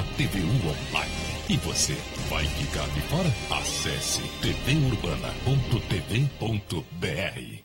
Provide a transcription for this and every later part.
a TVU Online. E você vai ficar de fora? Acesse tvurbana.tv.br.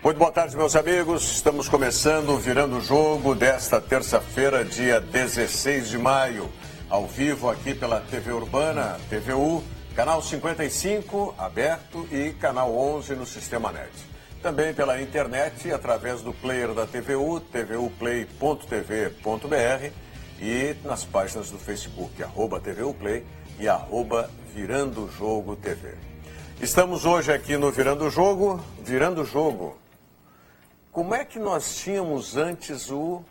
Muito boa tarde, meus amigos. Estamos começando o Virando o Jogo desta terça-feira, dia 16 de maio. Ao vivo aqui pela TV Urbana, TVU, canal 55 aberto e canal 11 no Sistema NET. Também pela internet, através do player da TVU, tvuplay.tv.br e nas páginas do Facebook, @TVUplay e @Virando Jogo TV. Estamos hoje aqui no Virando o Jogo. Virando o Jogo. Como é que nós tínhamos antes o...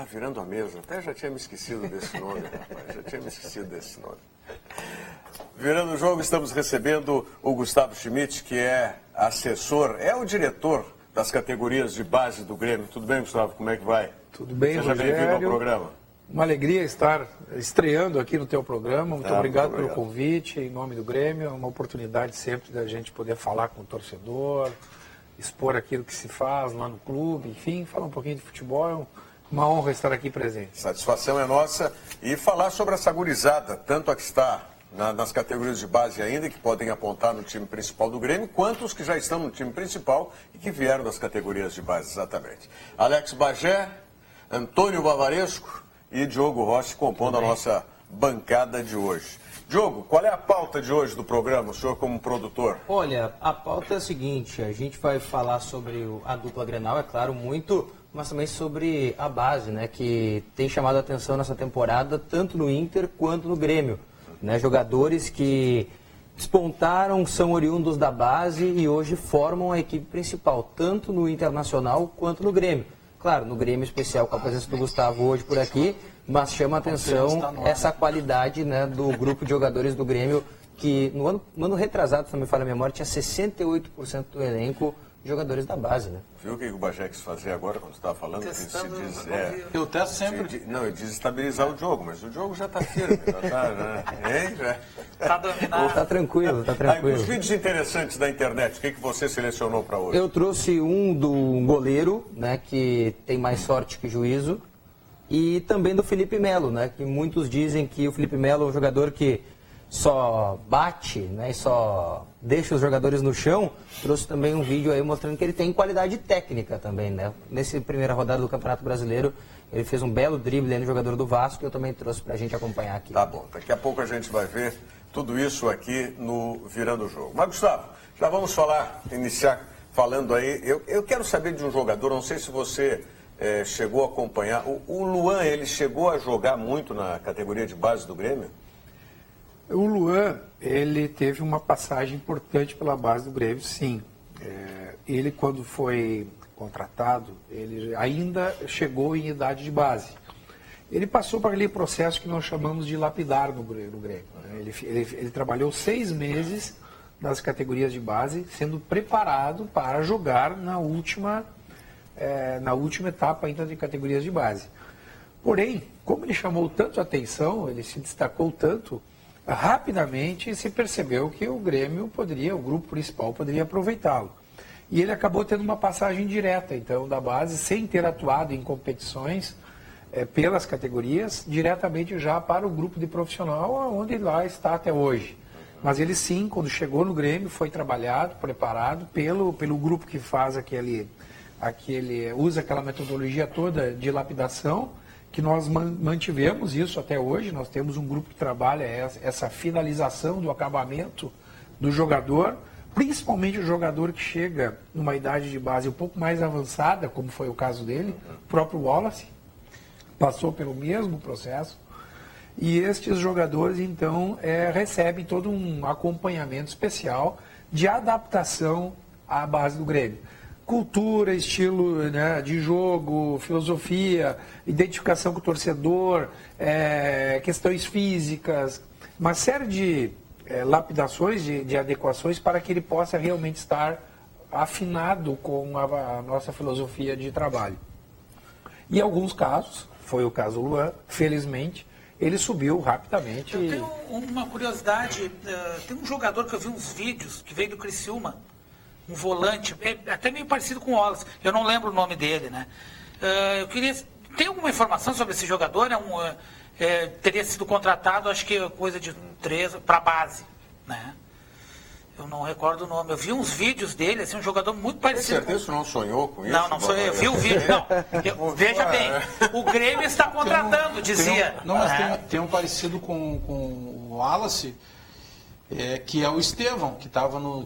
Virando a Mesa. Até já tinha me esquecido desse nome, rapaz. Já tinha me esquecido desse nome. Virando o Jogo, estamos recebendo o Gustavo Schmidt, que é assessor, é o diretor das categorias de base do Grêmio. Tudo bem, Gustavo? Como é que vai? Tudo bem, Seja bem-vindo ao programa. Uma alegria estar estreando aqui no teu programa. Muito obrigado pelo convite, em nome do Grêmio. É uma oportunidade sempre da gente poder falar com o torcedor, expor aquilo que se faz lá no clube, enfim, falar um pouquinho de futebol. É uma honra estar aqui presente. Satisfação é nossa. E falar sobre essa gurizada, tanto a que está nas categorias de base ainda, que podem apontar no time principal do Grêmio, quanto os que já estão no time principal e que vieram das categorias de base, exatamente. Alex Bagé, Antônio Bavaresco e Diogo Rossi compondo a nossa bancada de hoje. Diogo, qual é a pauta de hoje do programa, o senhor como produtor? Olha, a pauta é a seguinte, a gente vai falar sobre a dupla Grenal, é claro, muito, mas também sobre a base, né, que tem chamado a atenção nessa temporada, tanto no Inter quanto no Grêmio, né, jogadores que despontaram, são oriundos da base e hoje formam a equipe principal, tanto no Internacional quanto no Grêmio. Claro, no Grêmio especial, com a presença do Gustavo hoje por aqui, mas chama a atenção essa qualidade, né, do grupo de jogadores do Grêmio, que no ano retrasado, se não me falha a memória, tinha 68% do elenco de jogadores da base, né? Viu o que o Bagé quis fazer agora, quando você estava falando? Eu testo sempre. Não, desestabilizar o jogo, mas o jogo já está firme, já está, né? Está dominado. Tá tranquilo, tá tranquilo. Os vídeos interessantes da internet, o que você selecionou para hoje? Eu trouxe um do goleiro, né, que tem mais sorte que juízo, e também do Felipe Melo, né, que muitos dizem que o Felipe Melo é um jogador que só bate, né, e só deixa os jogadores no chão. Trouxe também um vídeo aí mostrando que ele tem qualidade técnica também, né. Nessa primeira rodada do Campeonato Brasileiro, ele fez um belo drible aí no jogador do Vasco, que eu também trouxe pra gente acompanhar aqui. Tá bom, daqui a pouco a gente vai ver tudo isso aqui no Virando o Jogo. Mas, Gustavo, já vamos iniciar falando aí. Eu quero saber de um jogador, não sei se você chegou a acompanhar. O Luan, ele chegou a jogar muito na categoria de base do Grêmio? O Luan, ele teve uma passagem importante pela base do Grêmio, sim. Ele, quando foi contratado, ele ainda chegou em idade de base. Ele passou por aquele processo que nós chamamos de lapidar no Grêmio. Né? Ele trabalhou 6 meses nas categorias de base, sendo preparado para jogar na última etapa ainda de categorias de base. Porém, como ele chamou tanto a atenção, ele se destacou tanto, rapidamente se percebeu que o Grêmio o grupo principal poderia aproveitá-lo. E ele acabou tendo uma passagem direta, então, da base, sem ter atuado em competições pelas categorias, diretamente já para o grupo de profissional, onde lá está até hoje. Mas ele sim, quando chegou no Grêmio, foi trabalhado, preparado pelo grupo que faz usa aquela metodologia toda de lapidação, que nós mantivemos isso até hoje. Nós temos um grupo que trabalha essa finalização do acabamento do jogador, principalmente o jogador que chega numa idade de base um pouco mais avançada, como foi o caso dele, o próprio Wallace, passou pelo mesmo processo. E estes jogadores, então, recebem todo um acompanhamento especial, de adaptação à base do Grêmio. Cultura, estilo, né, de jogo, filosofia, identificação com o torcedor, questões físicas, uma série de lapidações, de adequações para que ele possa realmente estar afinado com a nossa filosofia de trabalho. Em alguns casos, foi o caso do Luan, felizmente, ele subiu rapidamente. Eu tenho uma curiosidade, tem um jogador que eu vi uns vídeos, que veio do Criciúma, um volante, até meio parecido com o Wallace, eu não lembro o nome dele, né? Eu queria, tem alguma informação sobre esse jogador? Teria sido contratado, acho que coisa de 3 para base, né? Eu não recordo o nome. Eu vi uns vídeos dele, assim, um jogador muito parecido. Tem certeza que não sonhou com isso? Não sonhei. Eu vi o vídeo. Não. Veja bem, o Grêmio está contratando, dizia. Mas tem um parecido com o Wallace, que é o Estevão,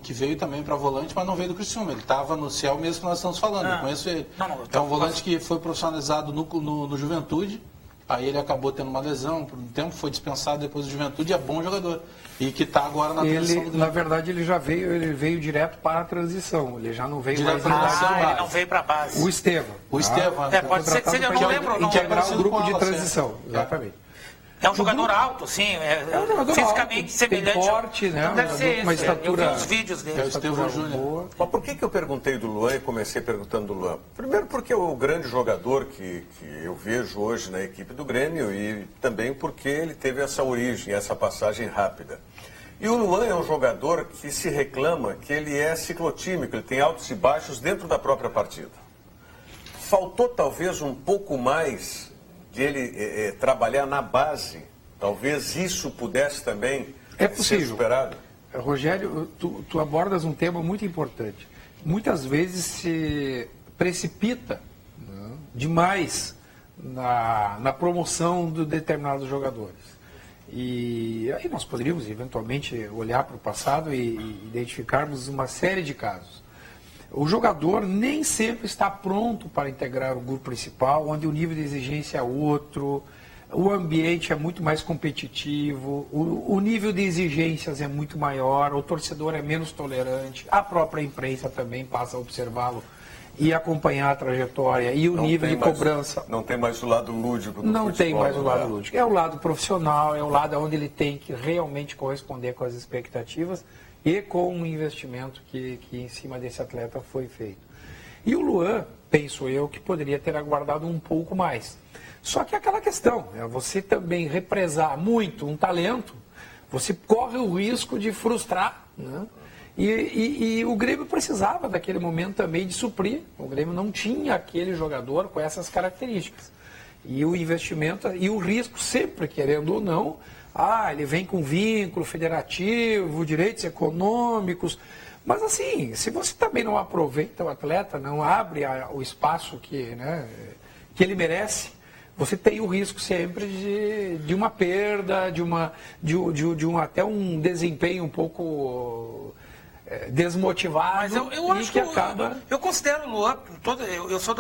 que veio também para volante, mas não veio do Criciúma. Ele estava no Ciel mesmo que nós estamos falando. Eu conheço ele. É um volante que foi profissionalizado no Juventude. Aí ele acabou tendo uma lesão, por um tempo foi dispensado depois do Juventude, é bom jogador. E que está agora na transição do Grêmio. Na verdade, ele veio direto para a transição. Ele já não veio direto mais ele não veio para a base. O Estevão. Pode ser que seja, eu não lembro o nome. Integrar um grupo de transição, exatamente. É um jogador alto, sim, um jogador fisicamente alto, semelhante. Tem porte, né? Deve ser uma estatura. Eu vi os vídeos dele. É o Estevão Júnior. Mas por que eu perguntei do Luan e comecei perguntando do Luan? Primeiro porque é o grande jogador que eu vejo hoje na equipe do Grêmio e também porque ele teve essa origem, essa passagem rápida. E o Luan é um jogador que se reclama que ele é ciclotímico, ele tem altos e baixos dentro da própria partida. Faltou talvez um pouco mais de ele trabalhar na base. Talvez isso pudesse também ser superado. Rogério, tu abordas um tema muito importante. Muitas vezes se precipita demais na promoção de determinados jogadores. E aí nós poderíamos eventualmente olhar para o passado e identificarmos uma série de casos. O jogador nem sempre está pronto para integrar o grupo principal, onde o nível de exigência é outro, o ambiente é muito mais competitivo, o nível de exigências é muito maior, o torcedor é menos tolerante, a própria imprensa também passa a observá-lo e acompanhar a trajetória e o nível de cobrança. Não tem mais o lado lúdico do Não futebol, tem mais o lado lúdico. É o lado profissional, é o lado onde ele tem que realmente corresponder com as expectativas e com o investimento que em cima desse atleta foi feito. E o Luan, penso eu, que poderia ter aguardado um pouco mais. Só que é aquela questão, você também represar muito um talento, você corre o risco de frustrar, né? E o Grêmio precisava daquele momento também de suprir. O Grêmio não tinha aquele jogador com essas características. E o investimento, e o risco sempre, querendo ou não, ele vem com vínculo federativo, direitos econômicos. Mas assim, se você também não aproveita o atleta, não abre o espaço que ele merece, você tem o risco sempre de uma perda, até um desempenho um pouco desmotivado. Mas eu acho que acaba... eu considero o Luan, eu sou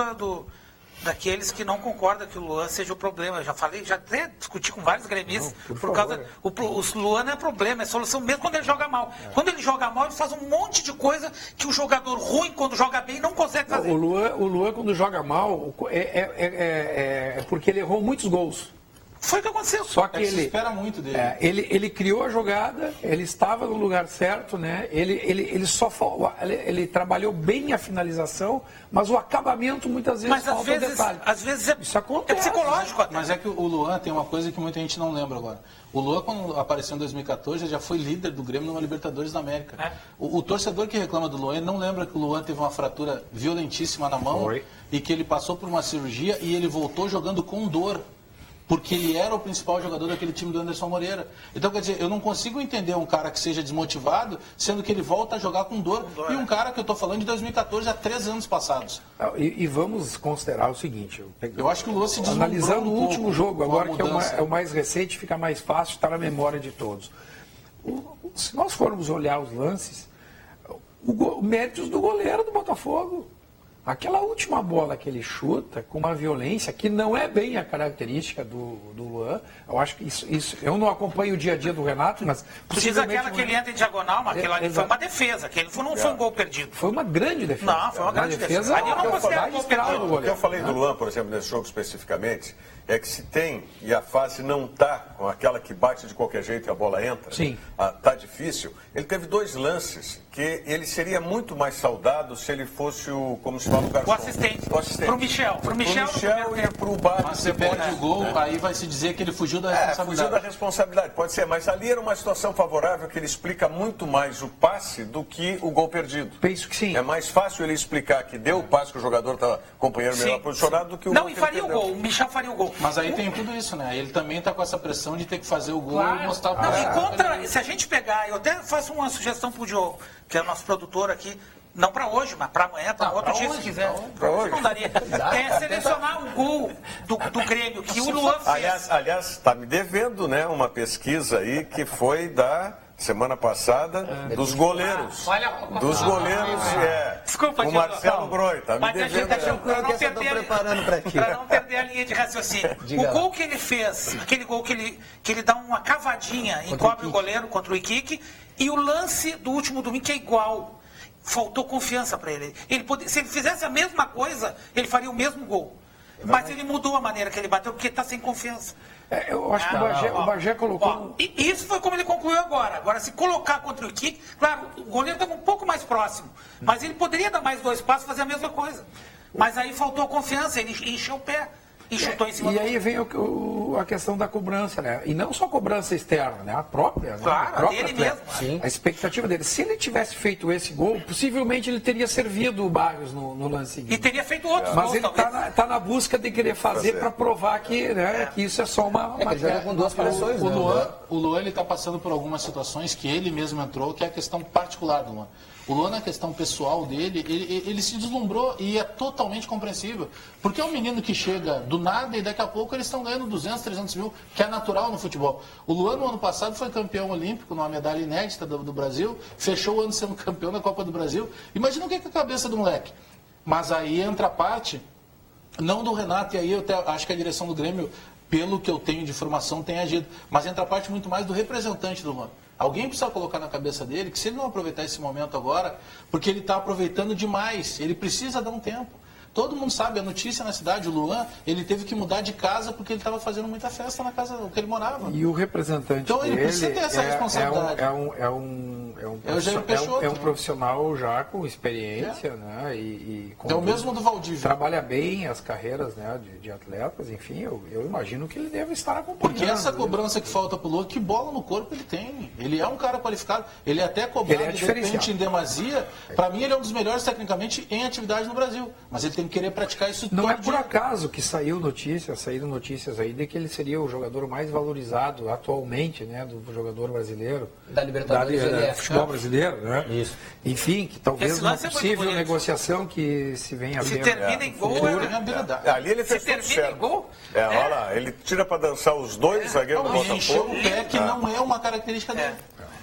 daqueles que não concordam que o Luan seja o problema. Eu já até discuti com vários gremistas por causa. O Luan não é problema, é solução mesmo quando ele joga mal. Quando ele joga mal, ele faz um monte de coisa que o jogador ruim, quando joga bem, não consegue fazer. O Luan quando joga mal, é porque ele errou muitos gols. Foi o que aconteceu. Só que ele espera muito dele. Ele criou a jogada, ele estava no lugar certo, né? Ele trabalhou bem a finalização, mas o acabamento muitas vezes falta o detalhe. Às vezes isso acontece, é psicológico até. Mas é que o Luan tem uma coisa que muita gente não lembra agora. O Luan, quando apareceu em 2014, já foi líder do Grêmio numa Libertadores da América. O torcedor que reclama do Luan, ele não lembra que o Luan teve uma fratura violentíssima na mão e que ele passou por uma cirurgia e ele voltou jogando com dor. Porque ele era o principal jogador daquele time do Anderson Moreira. Então, quer dizer, eu não consigo entender um cara que seja desmotivado, sendo que ele volta a jogar com dor. E um cara que eu estou falando de 2014, há 3 anos passados. E vamos considerar o seguinte. Eu acho que o Luan se deslumbrou analisando o último jogo, agora que é o mais recente, fica mais fácil, está na memória de todos. Se nós formos olhar os lances, méritos do goleiro do Botafogo. Aquela última bola que ele chuta com uma violência que não é bem a característica do Luan. Eu acho que isso eu não acompanho o dia a dia do Renato, mas Tu diz aquela que ele entra em diagonal, mas aquilo ali foi uma defesa, aquele não foi um gol perdido. foi uma grande defesa. Não, foi uma grande defesa. Ali eu não considero gol perdido. O que eu falei do Luan, por exemplo, nesse jogo especificamente, é que se tem, e a fase não está com aquela que bate de qualquer jeito e a bola entra, está difícil, ele teve 2 lances que ele seria muito mais saudado se ele fosse como se fala, o garçom. O assistente. Pro Michel. Pro Michel e pro Bar. Mas você perde o gol, aí vai se dizer que ele fugiu da responsabilidade. Fugiu da responsabilidade, pode ser, mas ali era uma situação favorável que ele explica muito mais o passe do que o gol perdido. Penso que sim. É mais fácil ele explicar que deu o passe que o jogador estava companheiro melhor posicionado do que o gol. Não, e faria o gol, o Michel faria o gol. Mas aí tem tudo isso, né? Ele também está com essa pressão de ter que fazer o gol e mostrar Não, e contra, se a gente pegar, eu até faço uma sugestão pro Diogo, que é o nosso produtor aqui, não para hoje, mas para amanhã, para outro dia, se quiser. Para hoje não daria. É selecionar o gol do Grêmio, que o Luan fez. Aliás, está me devendo, né, uma pesquisa aí que foi da semana passada dos goleiros. Dos goleiros, Desculpa, o Marcelo Groi, tá me devendo. Para não perder a linha de raciocínio. O gol que ele fez, aquele gol que ele dá uma cavadinha, encobre o goleiro contra o Iquique, e o lance do último domingo que é igual. Faltou confiança para ele. Se ele fizesse a mesma coisa, ele faria o mesmo gol. Mas ele mudou a maneira que ele bateu, porque está sem confiança. Eu acho que o Bagé colocou... E isso foi como ele concluiu agora. Agora, se colocar contra o Iquique, claro, o goleiro estava um pouco mais próximo. Mas ele poderia dar mais 2 passos e fazer a mesma coisa. Mas aí faltou confiança, ele encheu o pé. E chutou em cima E aí vem a questão da cobrança, né? E não só a cobrança externa, né? A própria, né? Claro, a própria dele mesmo. A expectativa dele. Se ele tivesse feito esse gol, possivelmente ele teria servido o Barrios no lance seguinte. E teria feito outros Mas gols, ele está na busca de querer fazer para provar que, né, que isso é só uma... Ele joga com 2 pressões, né? O Luan está passando por algumas situações que ele mesmo entrou, que é a questão particular do Luan. O Luan, na questão pessoal dele, ele se deslumbrou e é totalmente compreensível. Porque é um menino que chega do nada e daqui a pouco eles estão ganhando 200, 300 mil, que é natural no futebol. O Luan, no ano passado, foi campeão olímpico, numa medalha inédita do Brasil, fechou o ano sendo campeão da Copa do Brasil. Imagina o que é a cabeça do moleque. Mas aí entra a parte, não do Renato, e aí eu acho que a direção do Grêmio, pelo que eu tenho de informação, tem agido. Mas entra a parte muito mais do representante do Luan. Alguém precisa colocar na cabeça dele que se ele não aproveitar esse momento agora, porque ele está aproveitando demais, ele precisa dar um tempo. Todo mundo sabe, a notícia na cidade, o Luan, ele teve que mudar de casa porque ele estava fazendo muita festa na casa que ele morava. E o representante então, ele precisa ter essa responsabilidade. É um profissional já com experiência, né? É o mesmo do Valdívia. Trabalha bem as carreiras, né, de atletas, enfim, eu imagino que ele deve estar acompanhando. Porque essa cobrança que falta pro Luan, que bola no corpo ele tem. Ele é um cara qualificado, ele é até cobrado de repente em demasia. Para mim ele é um dos melhores tecnicamente em atividade no Brasil. Mas ele tem que querer praticar isso Não todo é por dia. acaso que saíram notícias aí de que ele seria o jogador mais valorizado atualmente, né, do jogador brasileiro. Da Libertadores, do futebol brasileiro, né? Isso. Enfim, que talvez uma possível negociação que se venha a ver. Se termina em gol, ali ele fez tudo certo. Olha lá, ele tira para dançar os dois zagueiros do Botafogo. Encheu o pé, que não é uma característica dele.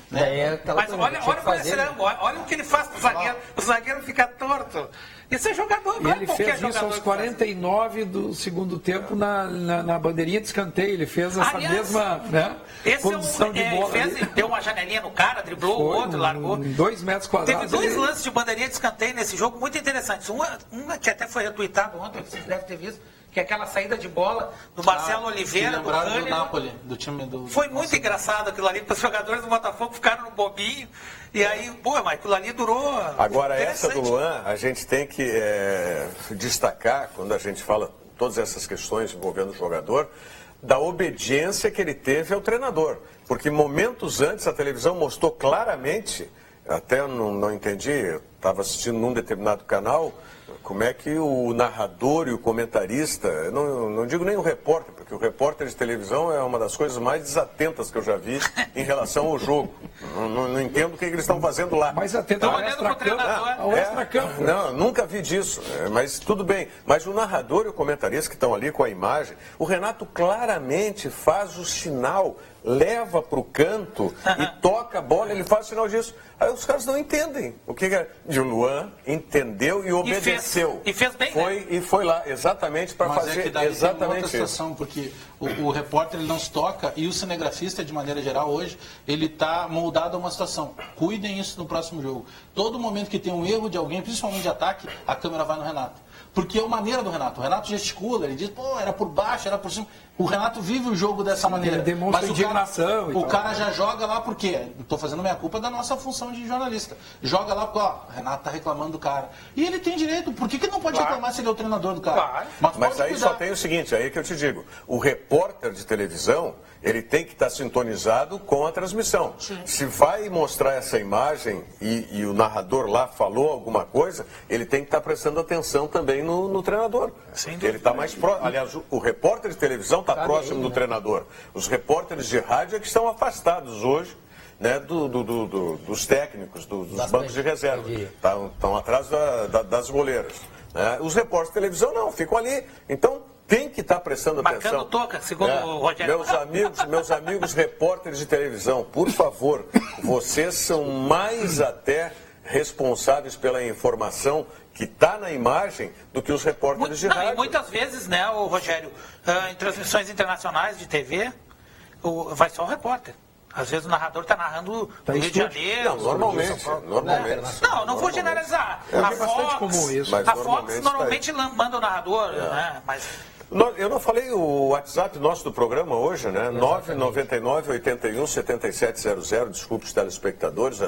Mas olha o que ele faz pro zagueiro. O zagueiro fica torto. Isso é jogador, não é ele fez isso aos 49 do segundo tempo na bandeirinha de escanteio. Ele fez essa mesma, né, condição de bola. Deu uma janelinha no cara, driblou o outro, largou. 2 metros quadrados. Teve 2 lances de bandeirinha de escanteio nesse jogo muito interessantes. Uma que até foi retweetado ontem, vocês devem ter visto, que é aquela saída de bola do Marcelo Oliveira, do Cândido. Napoli, do time do... Foi muito engraçado aquilo ali, porque os jogadores do Botafogo ficaram no bobinho. E aí, mas aquilo ali durou... Agora, essa do Luan, a gente tem que destacar, quando a gente fala todas essas questões envolvendo o jogador, da obediência que ele teve ao treinador. Porque momentos antes a televisão mostrou claramente, até não entendi, eu estava assistindo num determinado canal, como é que o narrador e o comentarista, não digo nem o repórter, porque o repórter de televisão é uma das coisas mais desatentas que eu já vi em relação ao jogo. Não entendo o que eles estão fazendo lá. Mais atento ao extracampo. Não, nunca vi disso, mas tudo bem. Mas o narrador e o comentarista que estão ali com a imagem, o Renato claramente faz o sinal, leva para o canto e toca a bola, ele faz o sinal disso. Aí os caras não entendem o que é. E o Luan entendeu e obedeceu. E fez bem, né? E foi lá, exatamente para fazer Mas é que daí exatamente tem outra isso. situação, porque o repórter ele não se toca e o cinegrafista, de maneira geral, hoje, ele está moldado a uma situação. Cuidem isso no próximo jogo. Todo momento que tem um erro de alguém, principalmente de ataque, a câmera vai no Renato. Porque é a maneira do Renato. O Renato gesticula, ele diz, pô, era por baixo, era por cima. O Renato vive o jogo dessa maneira. Ele demonstra indignação. O cara já joga lá por quê? Estou fazendo minha culpa da nossa função de jornalista. Joga lá porque, ó, o Renato tá reclamando do cara. E ele tem direito. Por que não pode reclamar se ele é o treinador do cara? Mas aí só tem o seguinte, aí que eu te digo. O repórter de televisão, ele tem que estar sintonizado com a transmissão. Sim. Se vai mostrar essa imagem e o narrador lá falou alguma coisa, ele tem que estar prestando atenção também no treinador. Ele está mais próximo. Aliás, o repórter de televisão está próximo do treinador. Os repórteres de rádio é que estão afastados hoje, né, dos técnicos, dos bancos de reserva. Estão atrás das goleiras. Né? Os repórteres de televisão não, ficam ali. Então, tem que estar prestando atenção. Marcando toca, segundo o Rogério. Meus amigos repórteres de televisão, por favor, vocês são mais até responsáveis pela informação que está na imagem do que os repórteres de rádio. E muitas vezes, né, o Rogério, em transmissões internacionais de TV, vai só o repórter. Às vezes o narrador está narrando no Rio de Janeiro. Não, normalmente. Não vou generalizar. A Fox normalmente manda o narrador, né? Mas... Eu não falei o WhatsApp nosso do programa hoje, né? 999-81-7700. Desculpe os telespectadores,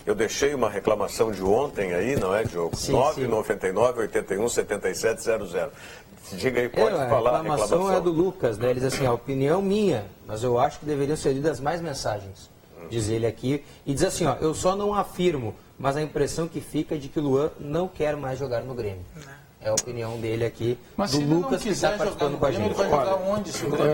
eu deixei uma reclamação de ontem aí, não é, Diogo? 999-81-7700. Diga aí, pode falar. A reclamação é do Lucas, né? Ele diz assim, a opinião minha, mas eu acho que deveriam ser lidas mais mensagens, diz ele aqui. E diz assim, ó, eu só não afirmo, mas a impressão que fica é de que o Luan não quer mais jogar no Grêmio. É a opinião dele aqui, mas do Lucas, que está participando com a gente. Ele vai jogar onde?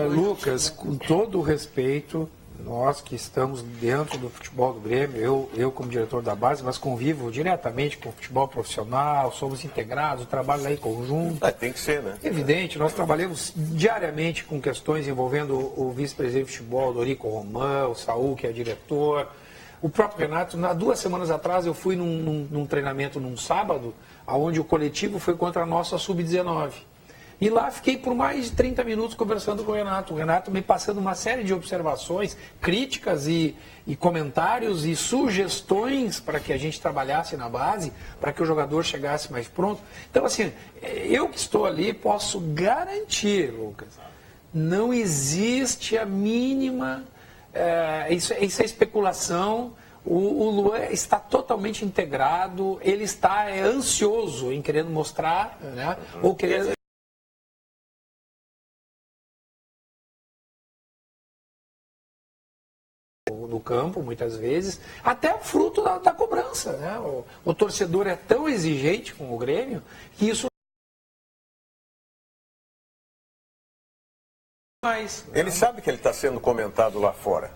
Lucas, com todo o respeito, nós que estamos dentro do futebol do Grêmio, eu como diretor da base, mas convivo diretamente com o futebol profissional, somos integrados, trabalho lá em conjunto. Tem que ser, né? Evidente, nós trabalhamos diariamente com questões envolvendo o vice-presidente de futebol, Dorico Romão, o Saul, que é diretor, o próprio Renato. 2 semanas atrás eu fui num treinamento num sábado, onde o coletivo foi contra a nossa Sub-19. E lá fiquei por mais de 30 minutos conversando com o Renato. O Renato me passando uma série de observações, críticas e comentários e sugestões para que a gente trabalhasse na base, para que o jogador chegasse mais pronto. Então, assim, eu que estou ali posso garantir, Lucas, não existe a mínima... Isso é especulação. O Luan está totalmente integrado, ele está ansioso em querendo mostrar, né? Ou querendo... no campo, muitas vezes, até fruto da cobrança, né? O torcedor é tão exigente com o Grêmio que isso... Ele sabe que ele está sendo comentado lá fora.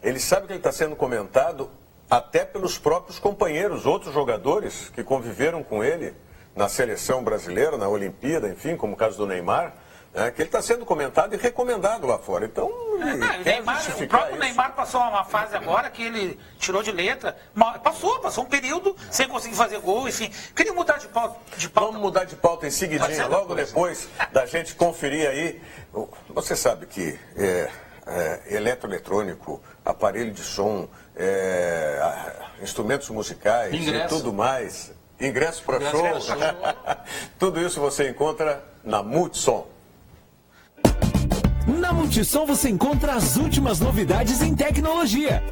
Ele sabe que ele está sendo comentado até pelos próprios companheiros, outros jogadores que conviveram com ele na seleção brasileira, na Olimpíada, enfim, como o caso do Neymar, que ele está sendo comentado e recomendado lá fora. Então, o próprio Neymar passou uma fase agora que ele tirou de letra. Passou um período sem conseguir fazer gol, enfim. Queria mudar de pauta. Vamos mudar de pauta em seguidinha, logo depois da gente conferir aí. Você sabe que eletroeletrônico, aparelho de som, instrumentos musicais e tudo mais, ingresso para show, tudo isso você encontra na Multissom. Na Multissom você encontra as últimas novidades em tecnologia.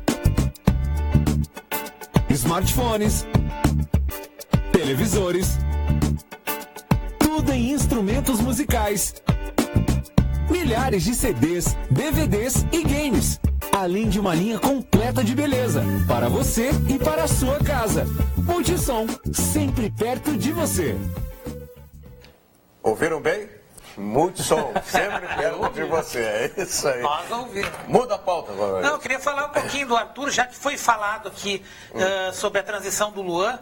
Smartphones, televisores, tudo em instrumentos musicais. Milhares de CDs, DVDs e games, além de uma linha completa de beleza, para você e para a sua casa. Multissom, sempre perto de você. Ouviram bem? Multissom, sempre perto de você. É isso aí. Nós ouvimos. Muda a pauta agora. Não, eu queria falar um pouquinho do Arthur, já que foi falado aqui sobre a transição do Luan.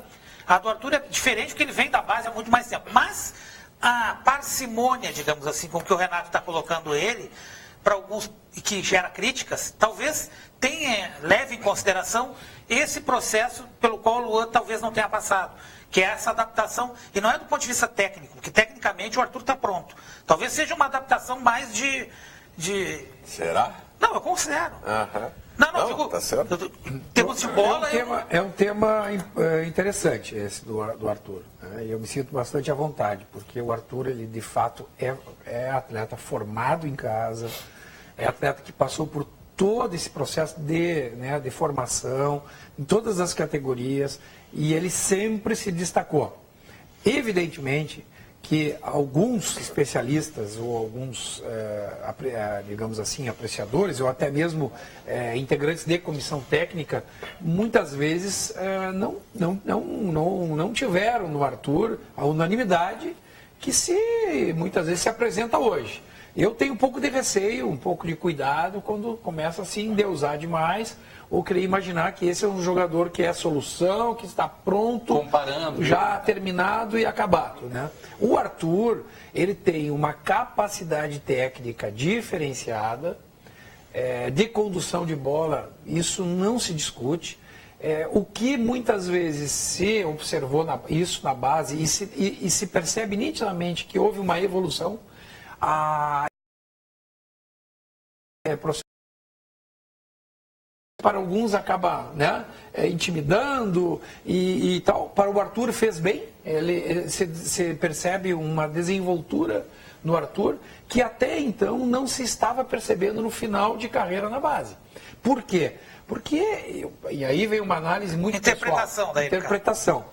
A do Arthur é diferente porque ele vem da base há muito mais tempo. Mas a parcimônia, digamos assim, com que o Renato está colocando ele, para alguns e que gera críticas, talvez leve em consideração esse processo pelo qual o Luan talvez não tenha passado, que é essa adaptação, e não é do ponto de vista técnico, porque tecnicamente o Arthur está pronto. Talvez seja uma adaptação mais de... Será? Não, eu considero. Não, digo, tá certo. Temos de bola... É um tema interessante esse do Arthur. Né? E eu me sinto bastante à vontade, porque o Arthur, ele de fato é atleta formado em casa, é atleta que passou por todo esse processo de formação, em todas as categorias, e ele sempre se destacou. Evidentemente que alguns especialistas ou alguns, digamos assim, apreciadores, ou até mesmo integrantes de comissão técnica, muitas vezes não tiveram no Arthur a unanimidade que muitas vezes se apresenta hoje. Eu tenho um pouco de receio, um pouco de cuidado quando começa a se endeusar demais ou querer imaginar que esse é um jogador que é solução, que está pronto, comparando, já terminado e acabado. Né? O Arthur, ele tem uma capacidade técnica diferenciada, de condução de bola, isso não se discute. O que muitas vezes se observou isso na base e se percebe nitidamente que houve uma evolução, para alguns acaba intimidando e tal. Para o Arthur fez bem, se percebe uma desenvoltura no Arthur que até então não se estava percebendo no final de carreira na base. Por quê? Porque, e aí vem uma análise muito interpretação pessoal, interpretação.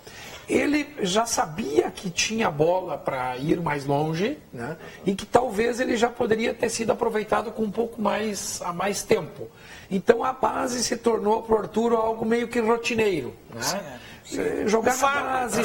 Ele já sabia que tinha bola para ir mais longe, né? E que talvez ele já poderia ter sido aproveitado com um pouco mais tempo. Então a base se tornou para o Arthur algo meio que rotineiro. Né? Jogar na base,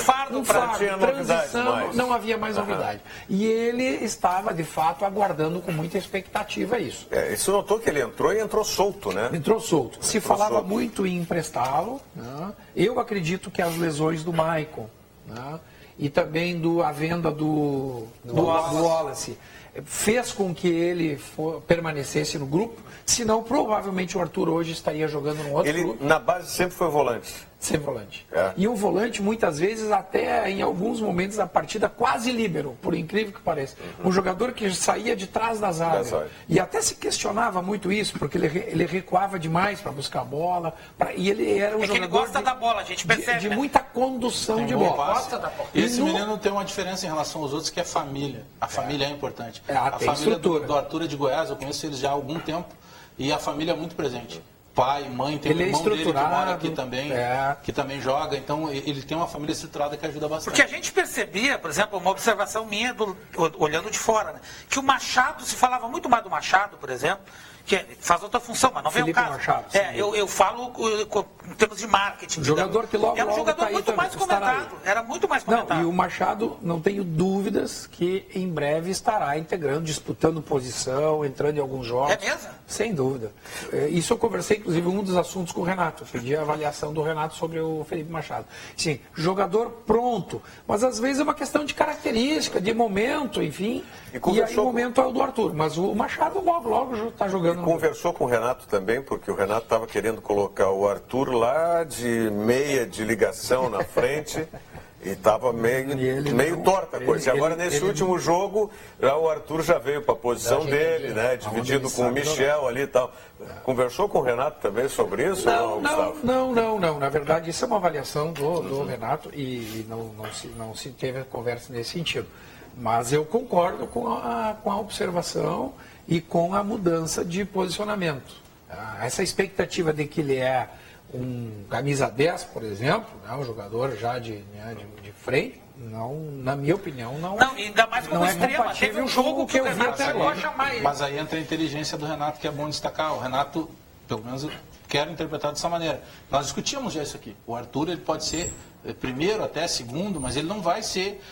transição, não havia mais novidade. E ele estava, de fato, aguardando com muita expectativa isso. Isso notou que ele entrou solto, né? Entrou solto. Se falava muito em emprestá-lo. Né? Eu acredito que as lesões do Maicon, né? E também a venda do Wallace fez com que ele permanecesse no grupo, senão provavelmente o Arthur hoje estaria jogando no outro grupo. Ele na base sempre foi volante. Sem volante. E o volante, muitas vezes, até em alguns momentos da partida, quase líbero, por incrível que pareça. Um jogador que saía de trás da zaga. E até se questionava muito isso, porque ele recuava demais para buscar a bola. E ele era um jogador. Ele gosta da bola, a gente percebe. De muita condução de bola. Gosta da bola. E esse menino tem uma diferença em relação aos outros, que é a família. A família é importante. A família do Arthur é de Goiás, eu conheço eles já há algum tempo, e a família é muito presente. Pai, mãe, tem um irmão dele que mora aqui também, que também joga, então ele tem uma família estruturada que ajuda bastante. Porque a gente percebia, por exemplo, uma observação minha, olhando de fora, né, que o Machado, se falava muito mais do Machado, por exemplo, que faz outra função, mas não vem o caso. Machado, eu falo em termos de marketing. Um jogador que logo é um jogador muito mais comentado. Era muito mais comentado. E o Machado, não tenho dúvidas que em breve estará integrando, disputando posição, entrando em alguns jogos. É mesmo? Sem dúvida. Isso eu conversei, inclusive, um dos assuntos com o Renato. Eu pedi a avaliação do Renato sobre o Felipe Machado. Sim, jogador pronto, mas às vezes é uma questão de característica, de momento, enfim. E aí o momento é o do Arthur, mas o Machado logo está jogando. Conversou com o Renato também, porque o Renato estava querendo colocar o Arthur lá de meia de ligação na frente e estava meio torta a coisa. E agora, nesse último jogo, o Arthur já veio para a posição dele, né? Dividido com o Michel ali e tal. Conversou com o Renato também sobre isso? Não. Na verdade, isso é uma avaliação do Renato e não se teve conversa nesse sentido. Mas eu concordo com a observação e com a mudança de posicionamento. Essa expectativa de que ele é um camisa 10, por exemplo, né, um jogador já de frente, não, na minha opinião, não ainda mais como extrema. Teve um jogo que eu vi até agora. Mas aí entra a inteligência do Renato, que é bom destacar. O Renato, pelo menos, quero interpretar dessa maneira. Nós discutimos já isso aqui. O Arthur, ele pode ser primeiro até segundo, mas ele não vai ser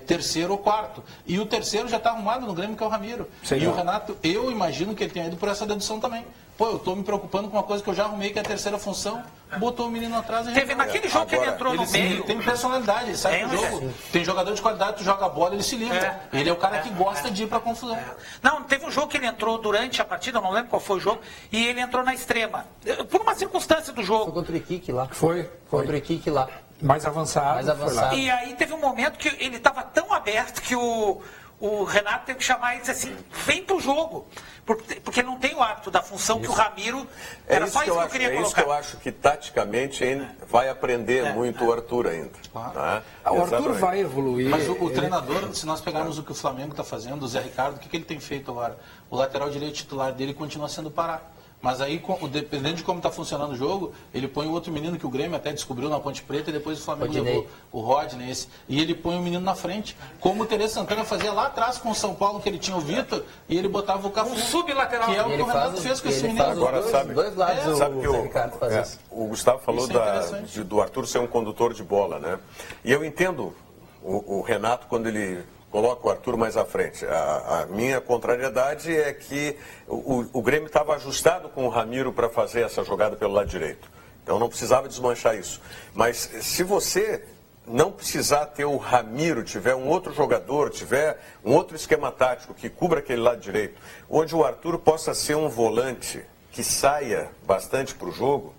terceiro ou quarto. E o terceiro já está arrumado no Grêmio, que é o Ramiro. E o Renato, eu imagino que ele tenha ido por essa dedução também. Pô, eu tô me preocupando com uma coisa que eu já arrumei, que é a terceira função, botou o menino atrás e Teve naquele jogo que ele entrou no meio. Ele tem personalidade, ele sai do jogo. Tem jogador de qualidade, tu joga a bola, ele se livra. Ele é o cara que gosta de ir pra confusão. Não, teve um jogo que ele entrou durante a partida, eu não lembro qual foi o jogo, e ele entrou na extrema. Por uma circunstância do jogo. Foi contra o Iquique lá. Foi. Contra o Iquique lá. Mais avançado. Foi lá. E aí teve um momento que ele estava tão aberto que o Renato teve que chamar ele e dizer assim, vem pro jogo. Porque ele não tem o hábito da função que o Ramiro... Era só isso que eu queria colocar. É isso que eu acho que taticamente vai aprender muito o Arthur ainda. Claro. Tá? O Arthur vai evoluir. Mas o treinador, se nós pegarmos o que o Flamengo está fazendo, o Zé Ricardo, o que ele tem feito agora? O lateral direito titular dele continua sendo Pará. Mas aí, dependendo de como está funcionando o jogo, ele põe o outro menino que o Grêmio até descobriu na Ponte Preta e depois o Flamengo levou o Rodney, e ele põe o menino na frente. Como o Tereza Santana fazia lá atrás com o São Paulo, que ele tinha o Vitor, e ele botava o Cafu. Um sublateral. Que é o que o Renato fez com esse menino. Agora, sabe, dois lados sabe que o Zé Ricardo faz isso. o Gustavo falou Isso é do Arthur ser um condutor de bola, né? E eu entendo o Renato quando ele coloca o Arthur mais à frente. A minha contrariedade é que o Grêmio estava ajustado com o Ramiro para fazer essa jogada pelo lado direito. Então não precisava desmanchar isso. Mas se você não precisar ter o Ramiro, tiver um outro jogador, tiver um outro esquema tático que cubra aquele lado direito, onde o Arthur possa ser um volante que saia bastante para o jogo,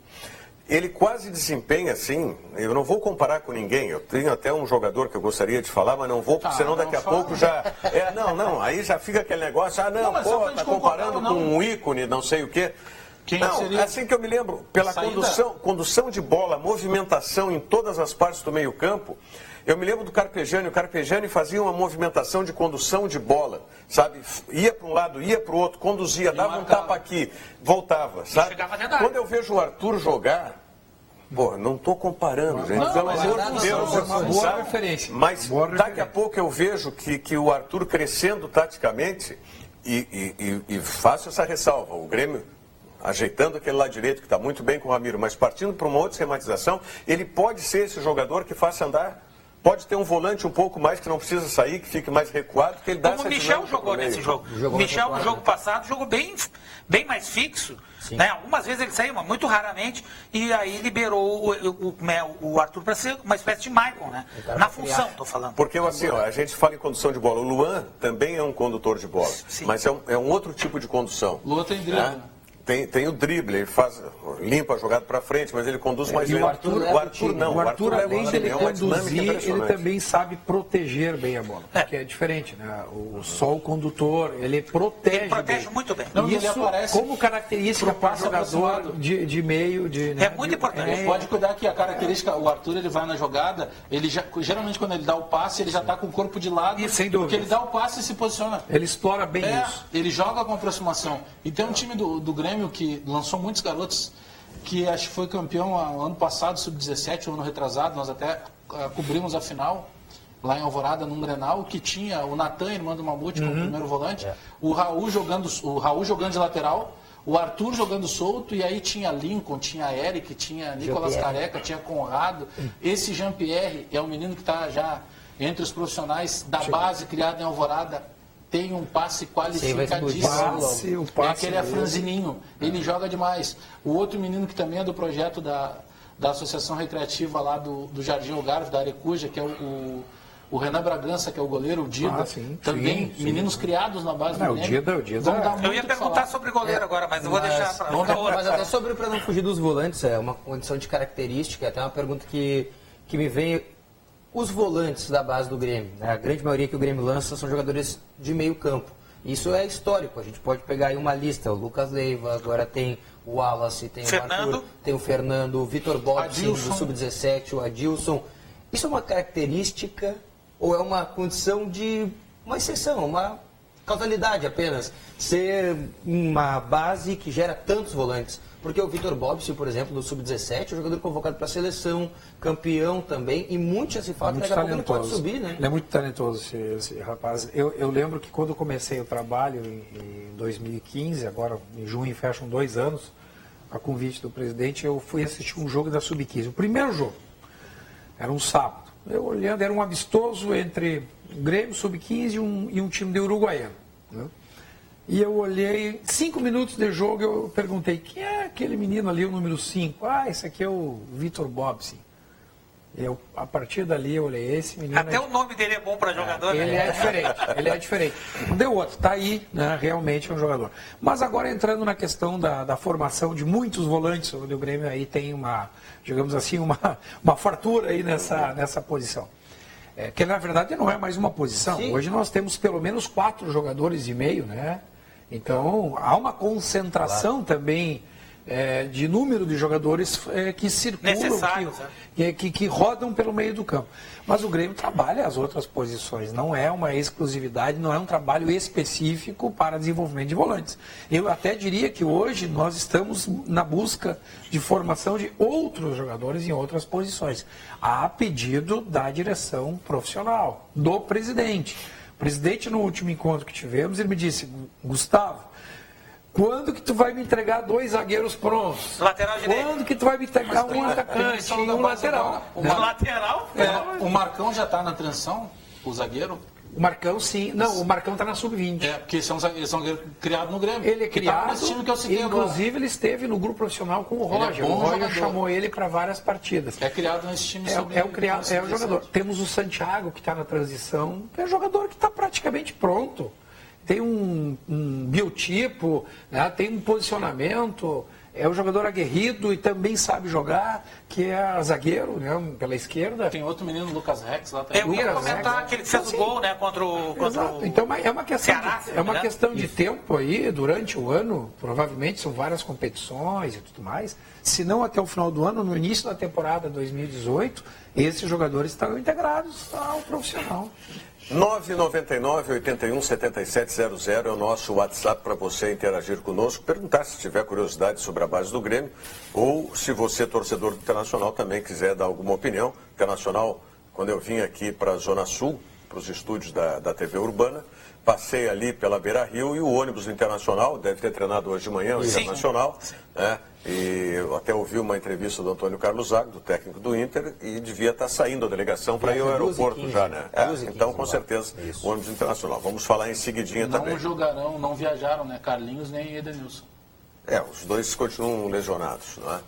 ele quase desempenha assim, eu não vou comparar com ninguém, eu tenho até um jogador que eu gostaria de falar, mas não vou, porque senão daqui a pouco já... aí já fica aquele negócio, tá comparando com um ícone, não sei o quê. Assim que eu me lembro, pela condução de bola, movimentação em todas as partes do meio campo, eu me lembro do Carpegiani, o Carpegiani fazia uma movimentação de condução de bola, sabe? Ia para um lado, ia para o outro, conduzia, dava um tapa aqui, voltava, sabe? Quando eu vejo o Arthur jogar, não estou comparando, gente, pelo amor de Deus, é uma boa referência. Mas daqui a pouco eu vejo que o Arthur crescendo taticamente, e faço essa ressalva, o Grêmio ajeitando aquele lado direito que está muito bem com o Ramiro, mas partindo para uma outra esquematização, ele pode ser esse jogador que faça andar. Pode ter um volante um pouco mais que não precisa sair, que fique mais recuado, que ele dá essa Como o Michel jogou nesse jogo. O Michel, no jogo passado, jogou bem mais fixo. Né? Algumas vezes ele saiu, mas muito raramente, e aí liberou o Arthur para ser uma espécie de Maicon, né? Na função, estou falando. Porque assim, a gente fala em condução de bola. O Luan também é um condutor de bola, mas é um outro tipo de condução. O Luan tem drible. Tem o drible, ele limpa a jogada para frente, mas ele conduz mais lento. O Arthur não. O Arthur, além de ele conduzir, ele também também sabe proteger bem a bola. Que é diferente, né? Só o condutor, ele protege bem. Muito bem. Não, isso, como característica para jogador de meio... É muito importante. Ele pode cuidar que a característica, o Arthur, ele vai na jogada, geralmente quando ele dá o passe, ele já está com o corpo de lado. E sem dúvida. Porque ele dá o passe e se posiciona. Ele explora bem isso. Ele joga com aproximação. E tem um time do Grêmio que lançou muitos garotos, que acho que foi campeão ano passado, sub-17, ano retrasado, nós até cobrimos a final lá em Alvorada, num Grenal, que tinha o Natan, irmão do Mamute, como primeiro volante, o Raul jogando de lateral, o Arthur jogando solto, e aí tinha Lincoln, tinha Eric, tinha Nicolas Careca, tinha Conrado. Esse Jean-Pierre é um menino que está já entre os profissionais da base, criado em Alvorada. Tem um passe qualificadíssimo. É aquele franzininho. Ele joga demais. O outro menino que também é do projeto da Associação Recreativa lá do Jardim Algarve, da Arecuja, que é o Renan Bragança, que é o goleiro, o Dida. Também meninos criados na base do Grêmio. Eu ia perguntar sobre goleiro agora, mas eu vou deixar para Mas até sobre, para não fugir dos volantes, é uma condição de característica, até uma pergunta que me vem... Os volantes da base do Grêmio, né? A grande maioria que o Grêmio lança são jogadores de meio campo. Isso é histórico, a gente pode pegar aí uma lista, o Lucas Leiva, agora tem o Wallace, tem o Arthur, tem o Fernando, o Vitor Botti do Sub-17, o Adilson. Isso é uma característica ou é uma condição de uma exceção, uma causalidade apenas? Ser uma base que gera tantos volantes. Porque o Vitor Bobbs, por exemplo, do Sub-17, é um jogador convocado para a seleção, campeão também, e muito já se fala que daqui a pouco ele pode subir, né? Ele é muito talentoso, esse rapaz. Eu lembro que quando eu comecei o trabalho em 2015, agora em junho fecham 2 anos, a convite do presidente, eu fui assistir um jogo da Sub-15. O primeiro jogo, era um sábado. Eu olhando, era um amistoso entre o Grêmio, Sub-15 e um time de Uruguaiano. Né? E eu olhei, 5 minutos de jogo, eu perguntei, quem é aquele menino ali, o número 5? Ah, esse aqui é o Vitor Bobson. A partir dali eu olhei, esse menino... Até o nome dele é bom para jogador, ele né? Ele é diferente. Não deu outro, tá aí, né, realmente é um jogador. Mas agora entrando na questão da formação de muitos volantes, onde o Grêmio aí tem uma, digamos assim, uma fartura aí nessa posição. Que na verdade não é mais uma posição. Sim. Hoje nós temos pelo menos 4 jogadores e meio, né? Então há uma concentração também de número de jogadores que circulam, que rodam pelo meio do campo. Mas o Grêmio trabalha as outras posições, não é uma exclusividade, não é um trabalho específico para desenvolvimento de volantes. Eu até diria que hoje nós estamos na busca de formação de outros jogadores em outras posições, a pedido da direção profissional, do presidente. O presidente, no último encontro que tivemos, ele me disse, Gustavo, quando que tu vai me entregar 2 zagueiros prontos? Lateral direito. Quando que tu vai me entregar um atacante e um lateral? Lateral? O Marcão já está na transição, o zagueiro? O Marcão, sim. Não, o Marcão está na sub-20. Porque eles são criados no Grêmio. Ele é criado, nesse time que eu citei inclusive agora. Ele esteve no grupo profissional com o Roger. O Roger chamou ele para várias partidas. É criado nesse time. É o jogador. Temos o Santiago, que está na transição. É um jogador que está praticamente pronto. Tem um biotipo, né? Tem um posicionamento, é um jogador aguerrido e também sabe jogar, que é zagueiro, né? Pela esquerda. Tem outro menino, Lucas Rex, lá também. Eu ia comentar que ele fez o gol, né, contra o Então é uma questão, Ceará, questão de tempo aí, durante o ano, provavelmente são várias competições e tudo mais. Se não até o final do ano, no início da temporada 2018, esses jogadores estarão integrados ao profissional. 999-81-7700 é o nosso WhatsApp para você interagir conosco, perguntar se tiver curiosidade sobre a base do Grêmio ou se você, torcedor do Internacional, também quiser dar alguma opinião. Internacional, quando eu vim aqui para a Zona Sul, para os estúdios da TV Urbana, passei ali pela Beira Rio e o ônibus do Internacional, deve ter treinado hoje de manhã o Internacional, né? E eu até ouvi uma entrevista do Antônio Carlos Zago, do técnico do Inter, e devia estar saindo a delegação para ir ao aeroporto 15, já, né? Então, com certeza, o ônibus Internacional. Vamos falar em seguidinha também. Não jogarão, não viajaram, né? Carlinhos nem Edenilson. Os dois continuam lesionados, não é?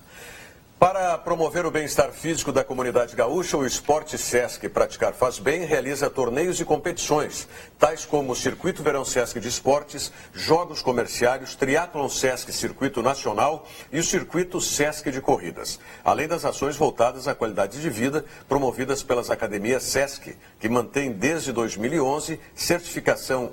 Para promover o bem-estar físico da comunidade gaúcha, o Esporte Sesc Praticar Faz Bem realiza torneios e competições, tais como o Circuito Verão Sesc de Esportes, Jogos Comerciários, Triatlon Sesc Circuito Nacional e o Circuito Sesc de Corridas, além das ações voltadas à qualidade de vida promovidas pelas academias Sesc, que mantém desde 2011 certificação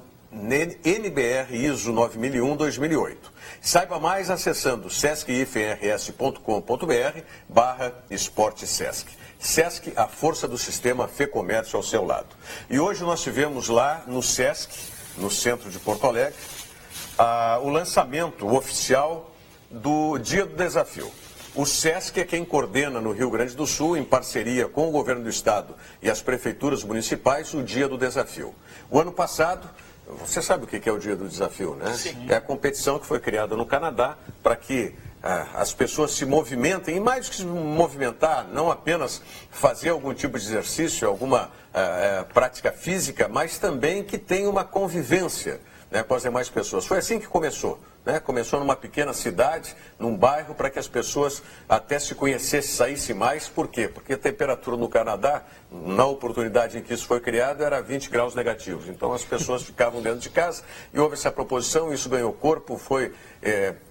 NBR ISO 9001-2008. Saiba mais acessando sesc-rs.com.br/Esporte Sesc. Sesc, a força do sistema Fê Comércio ao seu lado. E hoje nós tivemos lá no Sesc, no centro de Porto Alegre, o lançamento oficial do Dia do Desafio. O Sesc é quem coordena no Rio Grande do Sul, em parceria com o governo do estado e as prefeituras municipais, o Dia do Desafio. O ano passado, você sabe o que é o Dia do Desafio, né? Sim. É a competição que foi criada no Canadá para que as pessoas se movimentem, e mais do que se movimentar, não apenas fazer algum tipo de exercício, alguma prática física, mas também que tenha uma convivência, né, com as demais pessoas. Foi assim que começou. Né? Começou numa pequena cidade, num bairro, para que as pessoas até se conhecessem, saíssem mais. Por quê? Porque a temperatura no Canadá, na oportunidade em que isso foi criado, era 20 graus negativos. Então as pessoas ficavam dentro de casa e houve essa proposição, isso ganhou corpo, foi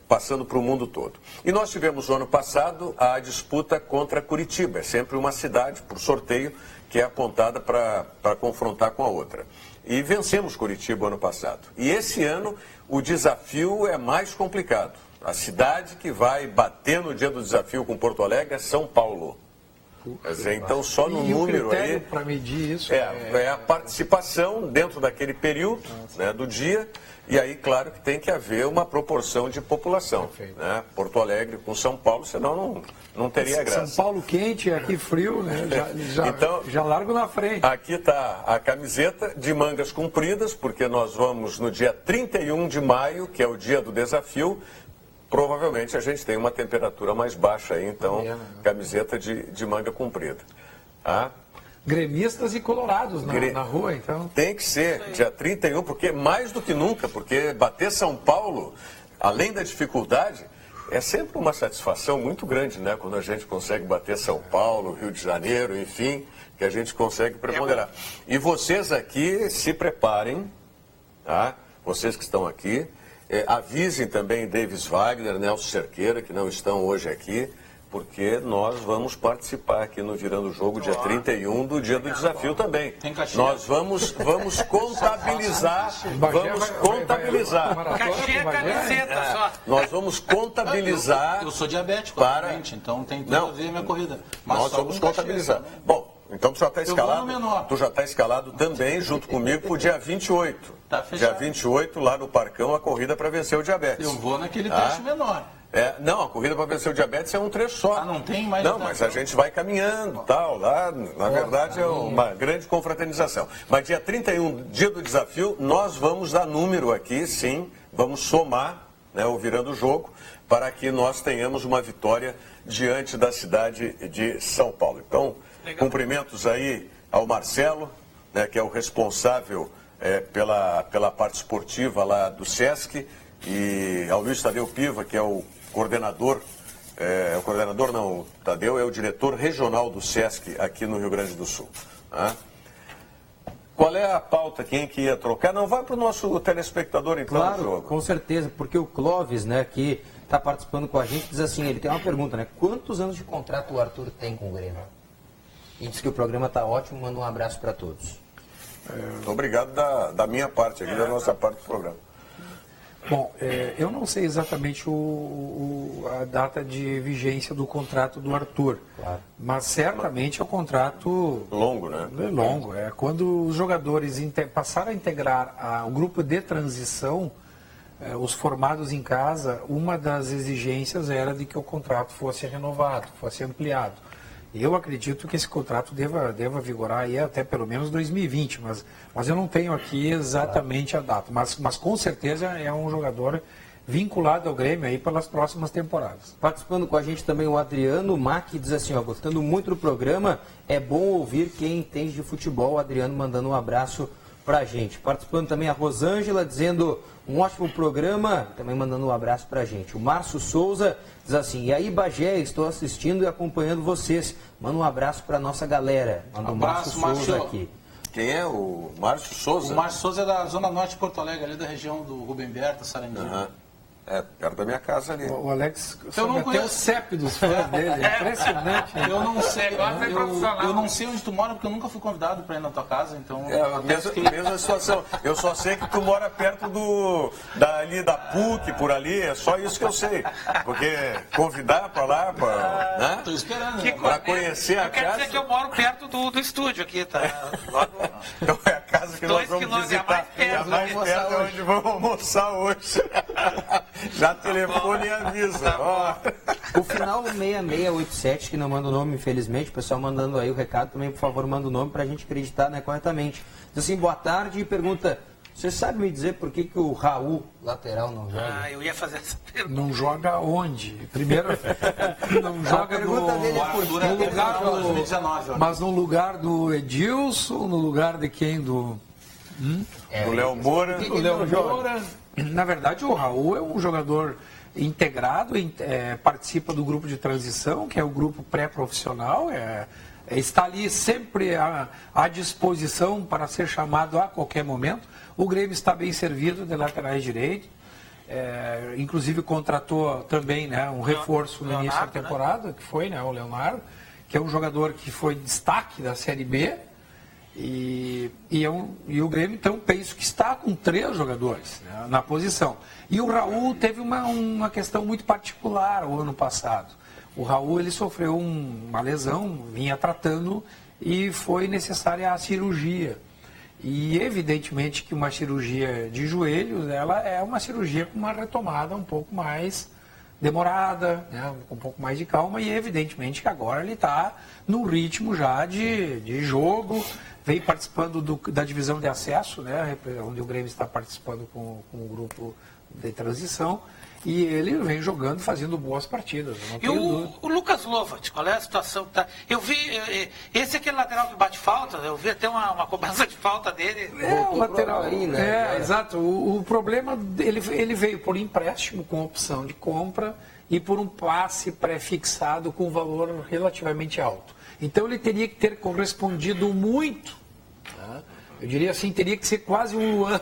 passando para o mundo todo. E nós tivemos no ano passado a disputa contra Curitiba. É sempre uma cidade, por sorteio, que é apontada para confrontar com a outra. E vencemos Curitiba ano passado. E esse ano o desafio é mais complicado. A cidade que vai bater no Dia do Desafio com Porto Alegre é São Paulo. Quer dizer, então só no número aí para medir isso é a participação dentro daquele período, né, do dia, e aí claro que tem que haver uma proporção de população, né? Porto Alegre com São Paulo, senão não teria graça. São Paulo quente, aqui frio, né? Então, já largo na frente. Aqui está a camiseta de mangas compridas, porque nós vamos no dia 31 de maio, que é o Dia do Desafio. Provavelmente a gente tem uma temperatura mais baixa aí, então, camiseta de manga comprida. gremistas e colorados na rua, então. Tem que ser, dia 31, porque mais do que nunca, porque bater São Paulo, além da dificuldade, é sempre uma satisfação muito grande, né? Quando a gente consegue bater São Paulo, Rio de Janeiro, enfim, que a gente consegue preponderar. E vocês aqui se preparem, tá? Vocês que estão aqui, avisem também Davis Wagner, Nelson Cerqueira, que não estão hoje aqui, porque nós vamos participar aqui no Virando o Jogo, dia 31, do dia do desafio também. Nós vamos contabilizar, nós vamos contabilizar. Eu sou diabético, para... então tem tudo a ver a minha corrida. Mas nós vamos contabilizar. Bom, então tu já está escalado. Tu já está escalado também, junto comigo, para o dia 28. Tá fechado. Dia 28, lá no Parcão, a corrida para vencer o diabetes. Eu vou naquele trecho menor. Não, a corrida para vencer o diabetes é um trecho só. Ah, não tem mais? Não, mas a gente vai caminhando, tal. Lá, na verdade, é uma grande confraternização. Mas dia 31, dia do desafio, nós vamos dar número aqui, sim. Vamos somar, né, o Virando o Jogo, para que nós tenhamos uma vitória diante da cidade de São Paulo. Então, cumprimentos aí ao Marcelo, né, que é o responsável pela parte esportiva lá do SESC, e ao Luiz Tadeu Piva, que é o coordenador, o Tadeu é o diretor regional do SESC aqui no Rio Grande do Sul. Tá? Qual é a pauta? Quem que ia trocar? Não, vai para o nosso telespectador então. Claro, do jogo. Com certeza, porque o Clóvis, né, que está participando com a gente, diz assim, ele tem uma pergunta, né? Quantos anos de contrato o Arthur tem com o Grêmio? E diz que o programa está ótimo, manda um abraço para todos. Obrigado da minha parte aqui, da nossa parte do programa. Bom, eu não sei exatamente a data de vigência do contrato do Arthur, claro, mas certamente é um contrato longo, né? Longo. Quando os jogadores passaram a integrar o grupo de transição, os formados em casa, uma das exigências era de que o contrato fosse renovado, fosse ampliado. Eu acredito que esse contrato deva vigorar aí até pelo menos 2020, mas eu não tenho aqui exatamente a data. Mas com certeza é um jogador vinculado ao Grêmio aí pelas próximas temporadas. Participando com a gente também o Adriano Mac, diz assim, gostando muito do programa, é bom ouvir quem entende de futebol. O Adriano mandando um abraço pra gente. Participando também a Rosângela, dizendo um ótimo programa, também mandando um abraço pra gente. O Márcio Souza diz assim, e aí Bagé, estou assistindo e acompanhando vocês. Manda um abraço pra nossa galera. Manda um Márcio Souza aqui. Quem é o Márcio Souza? O Márcio Souza é da Zona Norte de Porto Alegre, ali da região do Rubem Berta, Sarandinho. Perto da minha casa ali. O Alex eu não até o CEP dos fãs dele, é impressionante. Eu não sei, eu não sei onde tu mora, porque eu nunca fui convidado para ir na tua casa, então... Mesma situação. Eu só sei que tu mora perto ali da PUC, por ali, é só isso que eu sei. Porque convidar para lá, né? Tô esperando. Para conhecer a casa... Quer dizer que eu moro perto do estúdio aqui, tá? Então é a casa que nós vamos visitar. É mais perto de onde vamos almoçar hoje. Já telefone e avisa. O final 6687, que não manda o nome, infelizmente, o pessoal mandando aí o recado também, por favor, manda o nome para a gente acreditar, né, corretamente. Diz assim, boa tarde, e pergunta, você sabe me dizer por que o Raul, lateral, não joga? Eu ia fazer essa pergunta. Não joga onde? Primeiro, não joga no lugar do... 2019, mas no lugar do Edilson, no lugar de quem? Do Léo Moura. Do Léo Moura. Na verdade, o Raul é um jogador integrado, participa do grupo de transição, que é o grupo pré-profissional, está ali sempre à disposição para ser chamado a qualquer momento. O Grêmio está bem servido de laterais direitos, inclusive contratou também, né, um reforço no início da temporada, que foi, né, o Leonardo, que é um jogador que foi destaque da Série B. E o Grêmio, então, penso que está com 3 jogadores, né, na posição. E o Raul teve uma questão muito particular o ano passado. O Raul, ele sofreu uma lesão, vinha tratando e foi necessária a cirurgia. E, evidentemente, que uma cirurgia de joelhos, ela é uma cirurgia com uma retomada um pouco mais demorada, né, com um pouco mais de calma, e evidentemente que agora ele está num ritmo já de jogo, vem participando da divisão de acesso, né, onde o Grêmio está participando com o grupo de transição, e ele vem jogando, fazendo boas partidas. Eu não E tenho dúvida. o Lucas Lovat, qual é a situação que tá? Eu vi, esse é aquele lateral que bate falta, eu vi até uma cobrança de falta dele. O lateral aí, né? Exato. O problema, ele veio por empréstimo com opção de compra e por um passe pré-fixado com valor relativamente alto. Então ele teria que ter correspondido muito, né? Eu diria assim, teria que ser quase um Luan,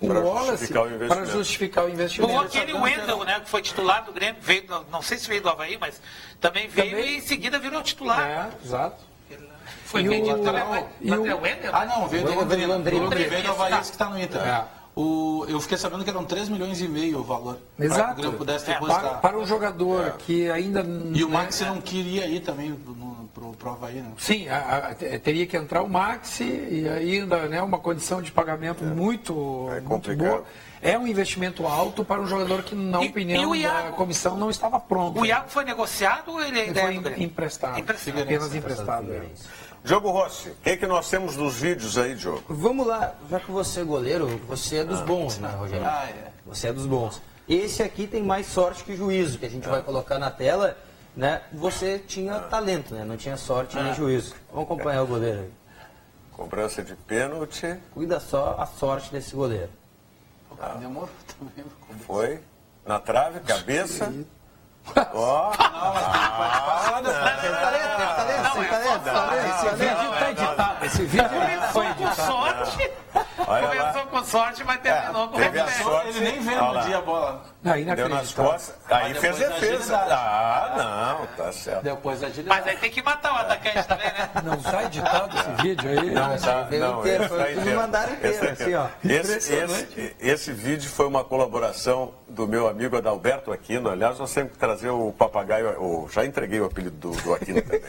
um Wallace, para justificar o investimento. Ou aquele Wendel, né, que foi titular do Grêmio, veio, não sei se veio do Avaí, mas também veio e em seguida virou titular. Exato. Foi E vendido o- também. e o- Mas é o Wendel? Ah, não, veio do Londrina. Veio do Avaí, Tá. que está no Inter. Eu fiquei sabendo que eram 3 milhões e meio o valor. Para que o Exato. Grêmio pudesse É, depositar. Para um jogador que ainda... E o Maxi não queria ir também pro Avaí, né? Sim, teria que entrar o Maxi e ainda, né, uma condição de pagamento muito complicado. boa. É um investimento alto para um jogador que, na E opinião o da Iago? comissão, não estava pronto. O Iago foi negociado ou ele Ele ainda foi é do Grêmio? emprestado, Emprestado. apenas emprestado. Diogo Rossi, o que nós temos dos vídeos aí, Diogo? Vamos lá, já que você é goleiro, você é dos bons, né, Rogério? Você é dos bons. Esse aqui tem mais sorte que juízo, que a gente vai colocar na tela, né? Você tinha talento, né? Não tinha sorte nem juízo. Vamos acompanhar o goleiro aí. Cobrança de pênalti, Cuida só a sorte desse goleiro. Demorou também. foi na trave, cabeça. Ó, Esse vídeo está editado. Esse vídeo foi Começou com editado. sorte, Olha lá. começou com sorte, mas terminou com teve a reflexo. sorte. Ele nem vê Olha no lá. dia a bola. Não, Deu nas inacreditável. costas. Aí Mas fez depois a defesa. agilidade. Ah, não, tá certo. Depois da agilidade. Mas aí tem que matar o atacante também, né? Não está editado esse vídeo aí? Não, tá, veio não, inteiro, esse foi tá tudo inteiro. mandaram inteiro, Esse tá assim, ó. Esse vídeo foi uma colaboração do meu amigo Adalberto Aquino. Aliás, nós temos que trazer o papagaio. Já entreguei o apelido do Aquino também.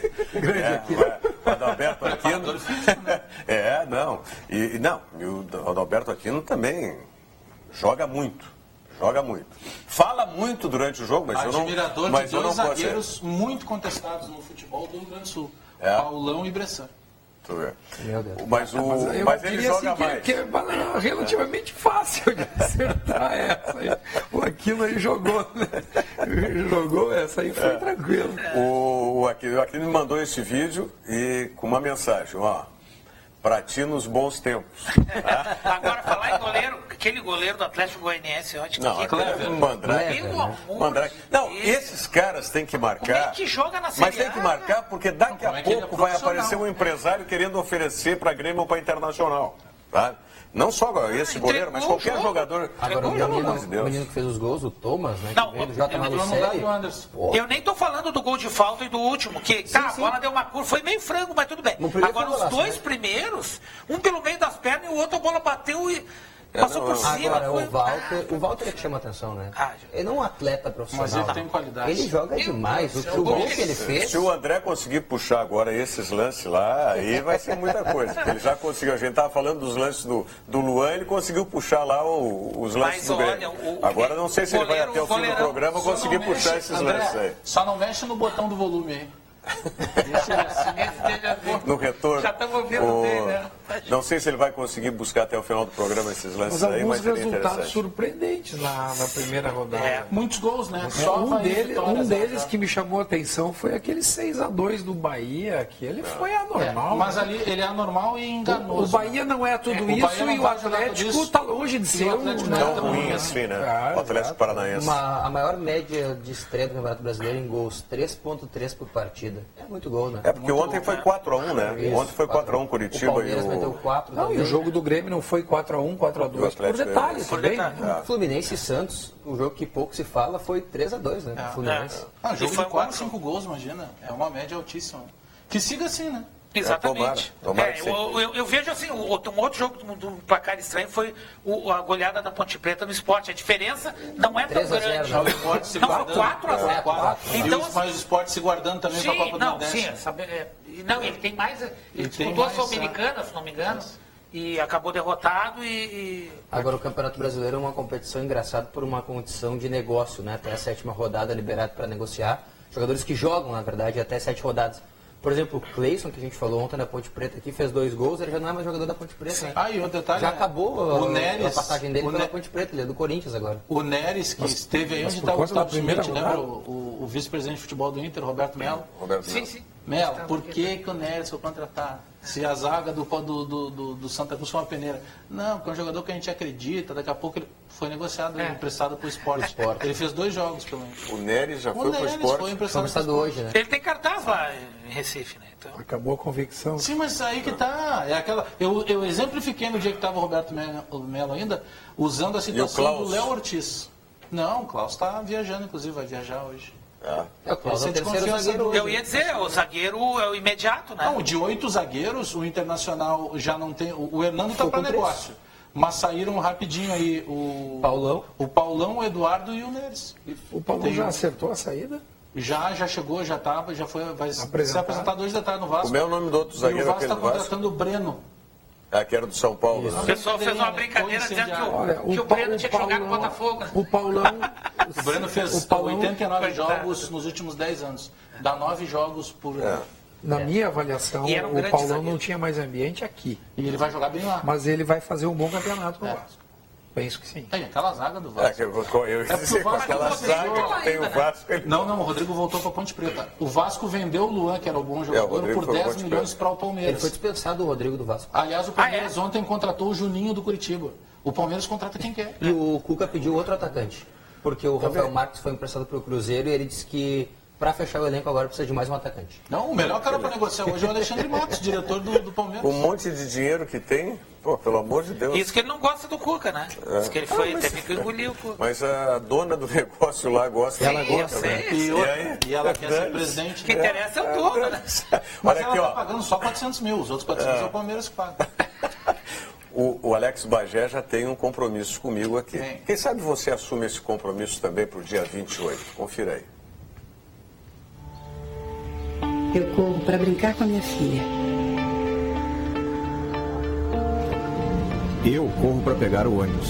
O Adalberto Aquino. Não. E o Adalberto Aquino também joga muito. Joga muito. Fala muito durante o jogo, mas eu não Admirador mas de eu não dois posso. zagueiros muito contestados no futebol do Rio Grande do Sul. É. Paulão e Bressan. Tu vê. Meu Deus. Mas ele diria joga assim mais. que é relativamente fácil de acertar essa aí. O Aquino aí jogou, né? Jogou essa aí, foi tranquilo. O Aquino me mandou esse vídeo e com uma mensagem, ó. Pra ti nos bons tempos. Agora, falar em goleiro, aquele goleiro do Atlético Goianiense, eu acho Não, que aquele é um Mandrake. Pelo amor Mandrake. Não, de Deus. esses caras têm que marcar. Como é que joga na Mas Série tem A? que marcar porque daqui a Como é que ele é pouco vai profissional? aparecer um empresário querendo oferecer para Grêmio ou para Internacional. Tá? Não só esse goleiro, mas entregou o qualquer jogo. jogador. Agora, Entregou o o menino, amor de Deus. o menino que fez os gols, o Thomas, né? Não, que veio do ele J. entrou no lugar Malucelli. do Anderson. Pô, Eu nem tô falando do gol de falta e do último, que a sim. bola deu uma curva, foi meio frango, mas tudo bem. No primeiro Agora, foi os golaço, dois né? primeiros, um pelo meio das pernas e o outro a bola bateu e passou por cima. Agora, foi- o Walter é que chama atenção, né? Ah, Ele não é um atleta profissional. Mas ele tem qualidade. Ele joga demais. O gol que ele fez... Se o André conseguir puxar agora esses lances lá, aí vai ser muita coisa. Porque ele já conseguiu. A gente estava falando dos lances do Luan, ele conseguiu puxar lá os lances Mas do olha, Grêmio. o Agora não sei se ele vai goleiro- até o fim do goleirão, programa Só conseguir não puxar mexe, esses André, lances aí. Só não mexe no botão do volume aí. Deixa ele assim. Esse já- No retorno. Já estamos ouvindo dele, né? Não sei se ele vai conseguir buscar até o final do programa esses lances Mas aí, alguns mas seria resultados interessante. surpreendentes na primeira rodada. Muitos gols, né? Só Um Avaí, vitórias, deles né? que me chamou a atenção foi aquele 6-2 do Bahia, que ele foi anormal. Mas né? ali ele é anormal e enganoso. O Bahia não é tudo O isso Bahia não e o vai jogar tudo Atlético isso. está longe de E o ser Atlético um... não é Tão ruim assim, né? O Atlético exato. Paranaense. A maior média de estreia do Campeonato Brasileiro em gols, 3.3 por partida. É muito gol, né? É porque ontem foi 4-1, né? Isso, Ontem foi 4-1 O Curitiba e Palmeiras meteu o... 4 Não, e o jogo do Grêmio não foi 4-1, 4-2, por Atlético detalhe Por também. detalhe. né? Fluminense e Santos, um jogo que pouco se fala, foi 3-2, né? Fluminense. Ah, jogo E foi de 4, 4. 5 gols, imagina. É uma média altíssima. Que siga assim, né? Exatamente. tomara que sim. Eu vejo assim, um outro jogo do placar estranho foi a goleada da Ponte Preta no Sport. A diferença não é tão 3 a 0, grande. não. O Sport se Não, foi guardando. 4-0. 4. Então, Mas o Sport se guardando também para a sim, Copa do não, Nordeste. sim. Não, ele tem mais. Ele tem disputou a mais, Sul-Americana, se não me engano, e acabou derrotado e Agora o Campeonato Brasileiro é uma competição engraçada por uma condição de negócio, né? Até a 7ª rodada liberado para negociar. Jogadores que jogam, na verdade, até 7 rodadas. Por exemplo, o Cleison, que a gente falou ontem na Ponte Preta aqui, fez 2 gols, ele já não é mais jogador da Ponte Preta. Né? Ah, e outro detalhe... Já acabou o Neres, a passagem dele pela Ponte Preta, ele é do Corinthians agora. O Neres, que esteve aí onde está o Gustavo Schmidt, lembra o vice-presidente de futebol do Inter, Roberto Melo? Sim. Melo, por que o Neres foi contratado? Se a zaga do Santa Cruz foi uma peneira. Não, porque é um jogador que a gente acredita, daqui a pouco ele foi negociado, emprestado para o Sport. Ele fez 2 jogos pelo menos. O Neres já foi para o Sport? Foi emprestado hoje, né? Ele tem cartaz lá em Recife, né? Então... Acabou a convicção. Sim, mas aí que tá. É aquela... eu exemplifiquei no dia que estava o Roberto Melo ainda, usando a situação do Léo Ortiz. Não, o Klaus está viajando, inclusive, vai viajar hoje. O Klaus é o terceiro zagueiro. Eu ia dizer, o zagueiro é o imediato, né? Não, de 8 zagueiros, o Internacional já não tem. O Hernando está para negócio. Mas saíram rapidinho aí o Paulão, o Eduardo e o Neres. O Paulão já acertou a saída? Já chegou, já estava, vai ser apresentado hoje da tarde no Vasco. Como é o nome do outro zagueiro? E o Vasco está contratando o Breno. Que era do São Paulo. O pessoal fez uma brincadeira dizendo que o Breno tinha que jogar com o Botafogo. O Paulão... O Breno fez 89 jogos nos últimos 10 anos. Dá 9 jogos por... Na minha avaliação, o Paulão não tinha mais ambiente aqui. E ele vai jogar bem lá. Mas ele vai fazer um bom campeonato no Vasco. Penso que sim. Tem aquela zaga do Vasco. Eu disse com aquela zaga que tem o Vasco. Não, o Rodrigo voltou para Ponte Preta. O Vasco vendeu o Luan, que era o bom jogador, por 10 milhões para o Palmeiras. Ele foi dispensado, o Rodrigo do Vasco. Aliás, o Palmeiras ontem contratou o Juninho do Curitiba. O Palmeiras contrata quem quer. E o Cuca pediu outro atacante. Porque o Rafael Marques foi emprestado para o Cruzeiro e ele disse que para fechar o elenco agora precisa de mais um atacante. Não, o melhor cara para negociar hoje é o Alexandre Matos, diretor do Palmeiras. Um monte de dinheiro que tem, pelo amor de Deus. Isso que ele não gosta do Cuca, né? Diz que ele teve que engolir o Cuca. Mas a dona do negócio lá gosta. Ela gosta, né? E ela quer ser presidente. O que interessa é o dono, né? Mas ela está pagando só 400 mil, os outros 400 é o Palmeiras que paga. O Alex Bagé já tem um compromisso comigo aqui. Quem sabe você assume esse compromisso também para o dia 28? Confira aí. Eu corro para brincar com a minha filha. Eu corro para pegar o ônibus.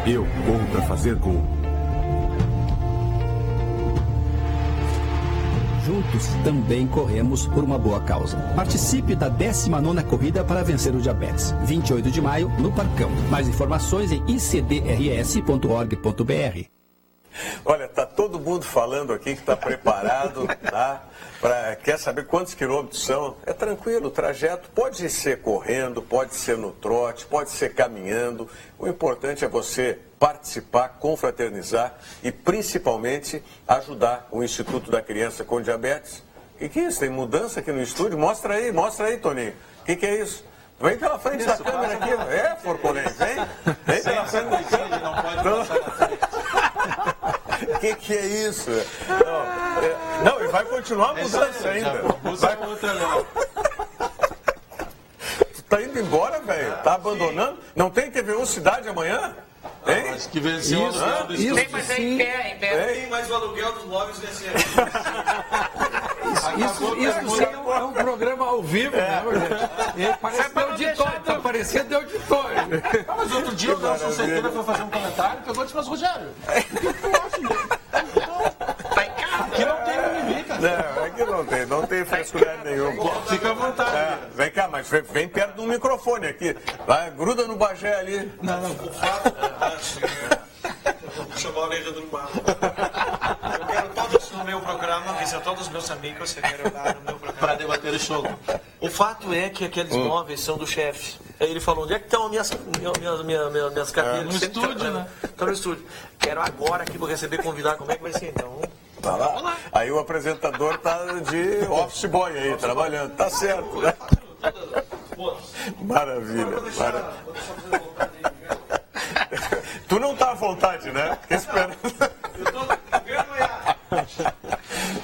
Eu corro para fazer gol. Juntos também corremos por uma boa causa. Participe da 19ª corrida para vencer o diabetes. 28 de maio, no Parcão. Mais informações em icdrs.org.br. Olha, tá todo mundo falando aqui que está preparado, tá? Quer saber quantos quilômetros são? É tranquilo, o trajeto pode ser correndo, pode ser no trote, pode ser caminhando. O importante é você participar, confraternizar e principalmente ajudar o Instituto da Criança com Diabetes. O que é isso? Tem mudança aqui no estúdio? Mostra aí, Toninho. O que é isso? Vem pela frente da câmera aqui. Forcolém, vem pela frente da câmera. Não pode passar na frente. O que é isso? Não, e vai continuar a mudança ainda. Tu tá indo embora, velho? Tá abandonando? Não tem TVU Cidade amanhã? Hein? Acho que venceu o aluguel do estúdio. Tem, mas é em pé. Tem, mas o aluguel dos móveis venceu. Isso sim é um programa ao vivo, né, Rogério? Parece de auditório, tá parecendo de auditório. Mas outro dia o Nelson Cerqueira foi fazer um comentário, pegou e disse, mas Rogério, o que tu acha dele? Tá em casa. Aqui não tem mimimi, cara. Não, aqui não tem frescura nenhuma. Fica à vontade. Vem cá, mas vem perto do microfone aqui. Vai, gruda no Bagé ali. Não, o fato... Vou chamar a orelha do mar. Eu quero todos no meu programa, visitar todos os meus amigos, eu quero lá no meu programa. Para debater o jogo. O fato é que aqueles móveis são do chefe. Aí ele falou, onde é que estão minhas carteiras? No estúdio, né? Estão no estúdio. Quero agora aqui, vou receber convidado. Como é que vai ser então? Tá lá. Aí o apresentador tá de office boy aí, trabalhando. Tá certo, né? Maravilha. Tu não tá à vontade, né? Fica esperando.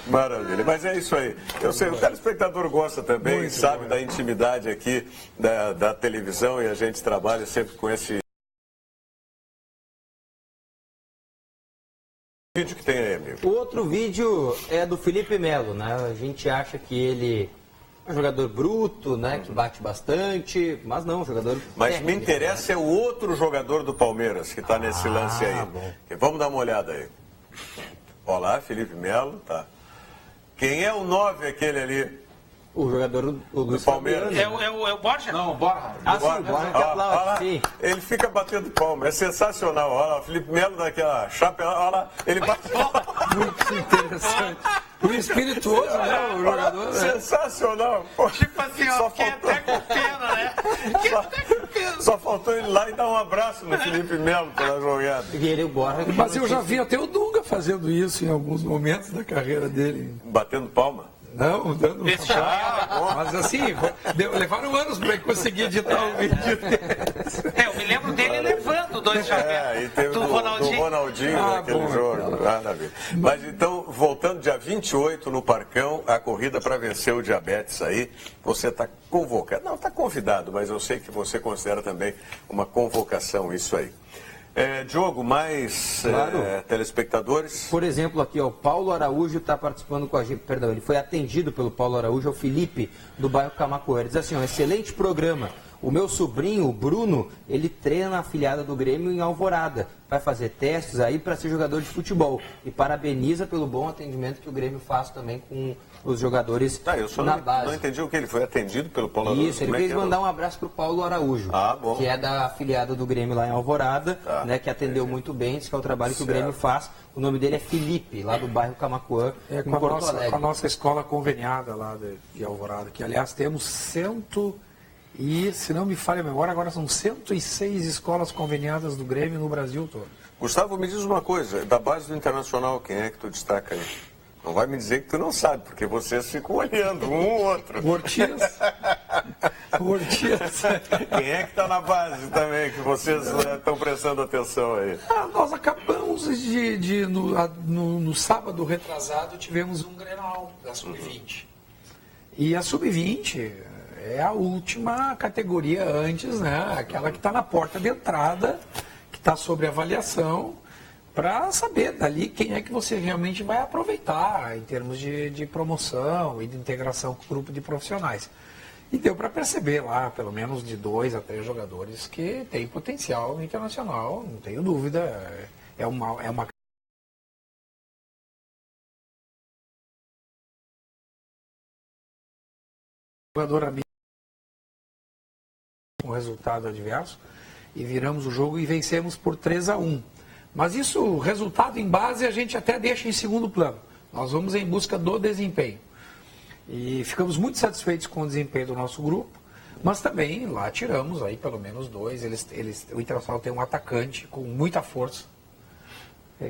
Maravilha, mas é isso aí. Eu sei, o telespectador gosta também, muito sabe bom, da intimidade aqui da televisão e a gente trabalha sempre com esse vídeo que tem aí, amigo. O outro vídeo é do Felipe Melo, né? A gente acha que ele é um jogador bruto, né? Que bate bastante, mas não, um jogador Mas técnico, me interessa, né? É o outro jogador do Palmeiras que está nesse lance aí. Bom. Vamos dar uma olhada aí. Olá, Felipe Melo, tá. Quem é o 9 aquele ali? O jogador do Palmeiras. É o Borja? Não, o Borja. Ah, sim, o Borja que aplaude, sim. Ele fica batendo palma, é sensacional. Olha lá, o Felipe Melo daquela chapa, olha lá, ele bate palma. Muito interessante. Muito espirituoso, né, o jogador. Né? Sensacional. Pô. Tipo assim, ó, que até com pena, né? Que até com pena. Só faltou ele lá e dar um abraço no Felipe Melo pela jogada. E ele, o Borja, Mas eu já vi até o Dunga fazendo isso em alguns momentos da carreira dele. Batendo palma. Não, dando mas assim, levaram anos para conseguir editar o vídeo. Eu me lembro dele levando 2 chapéus. E teve do Ronaldinho naquele jogo. Mas então, voltando dia 28 no Parcão, a corrida para vencer o diabetes aí, você está convocado. Não, está convidado, mas eu sei que você considera também uma convocação isso aí. Diogo, mais telespectadores? Por exemplo, aqui, ó, o Paulo Araújo está participando com a gente, perdão, ele foi atendido pelo Paulo Araújo, é o Felipe, do bairro Camacuã. Ele diz assim, ó, excelente programa. O meu sobrinho, o Bruno, ele treina na afiliada do Grêmio em Alvorada. Vai fazer testes aí para ser jogador de futebol. E parabeniza pelo bom atendimento que o Grêmio faz também com os jogadores na base. Não entendi o que ele foi atendido pelo Paulo Araújo. Isso, ele veio mandar um abraço para o Paulo Araújo, que é da afiliada do Grêmio lá em Alvorada, né, que atendeu muito bem, disse que é o trabalho que o Grêmio faz. O nome dele é Felipe, lá do bairro Camacuã, em Porto Alegre. Com a nossa escola conveniada lá de Alvorada, que aliás temos se não me falha a memória, agora são 106 escolas conveniadas do Grêmio no Brasil todo. Gustavo, me diz uma coisa, da base do Internacional, quem é que tu destaca aí? Não vai me dizer que tu não sabe, porque vocês ficam olhando um ou outro. O Ortiz. Quem é que está na base também, que vocês estão prestando atenção aí? Nós acabamos no sábado retrasado, tivemos um Grenal da Sub-20. E a Sub-20 é a última categoria antes, né? Aquela que está na porta de entrada, que está sobre avaliação, para saber dali quem é que você realmente vai aproveitar em termos de promoção e de integração com o grupo de profissionais. E deu para perceber lá, pelo menos de 2 a 3 jogadores que têm potencial internacional, não tenho dúvida. É uma jogador amigo com resultado adverso e viramos o jogo e vencemos por 3-1. Mas isso, resultado em base, a gente até deixa em segundo plano. Nós vamos em busca do desempenho. E ficamos muito satisfeitos com o desempenho do nosso grupo, mas também lá tiramos aí pelo menos 2. O Internacional tem um atacante com muita força,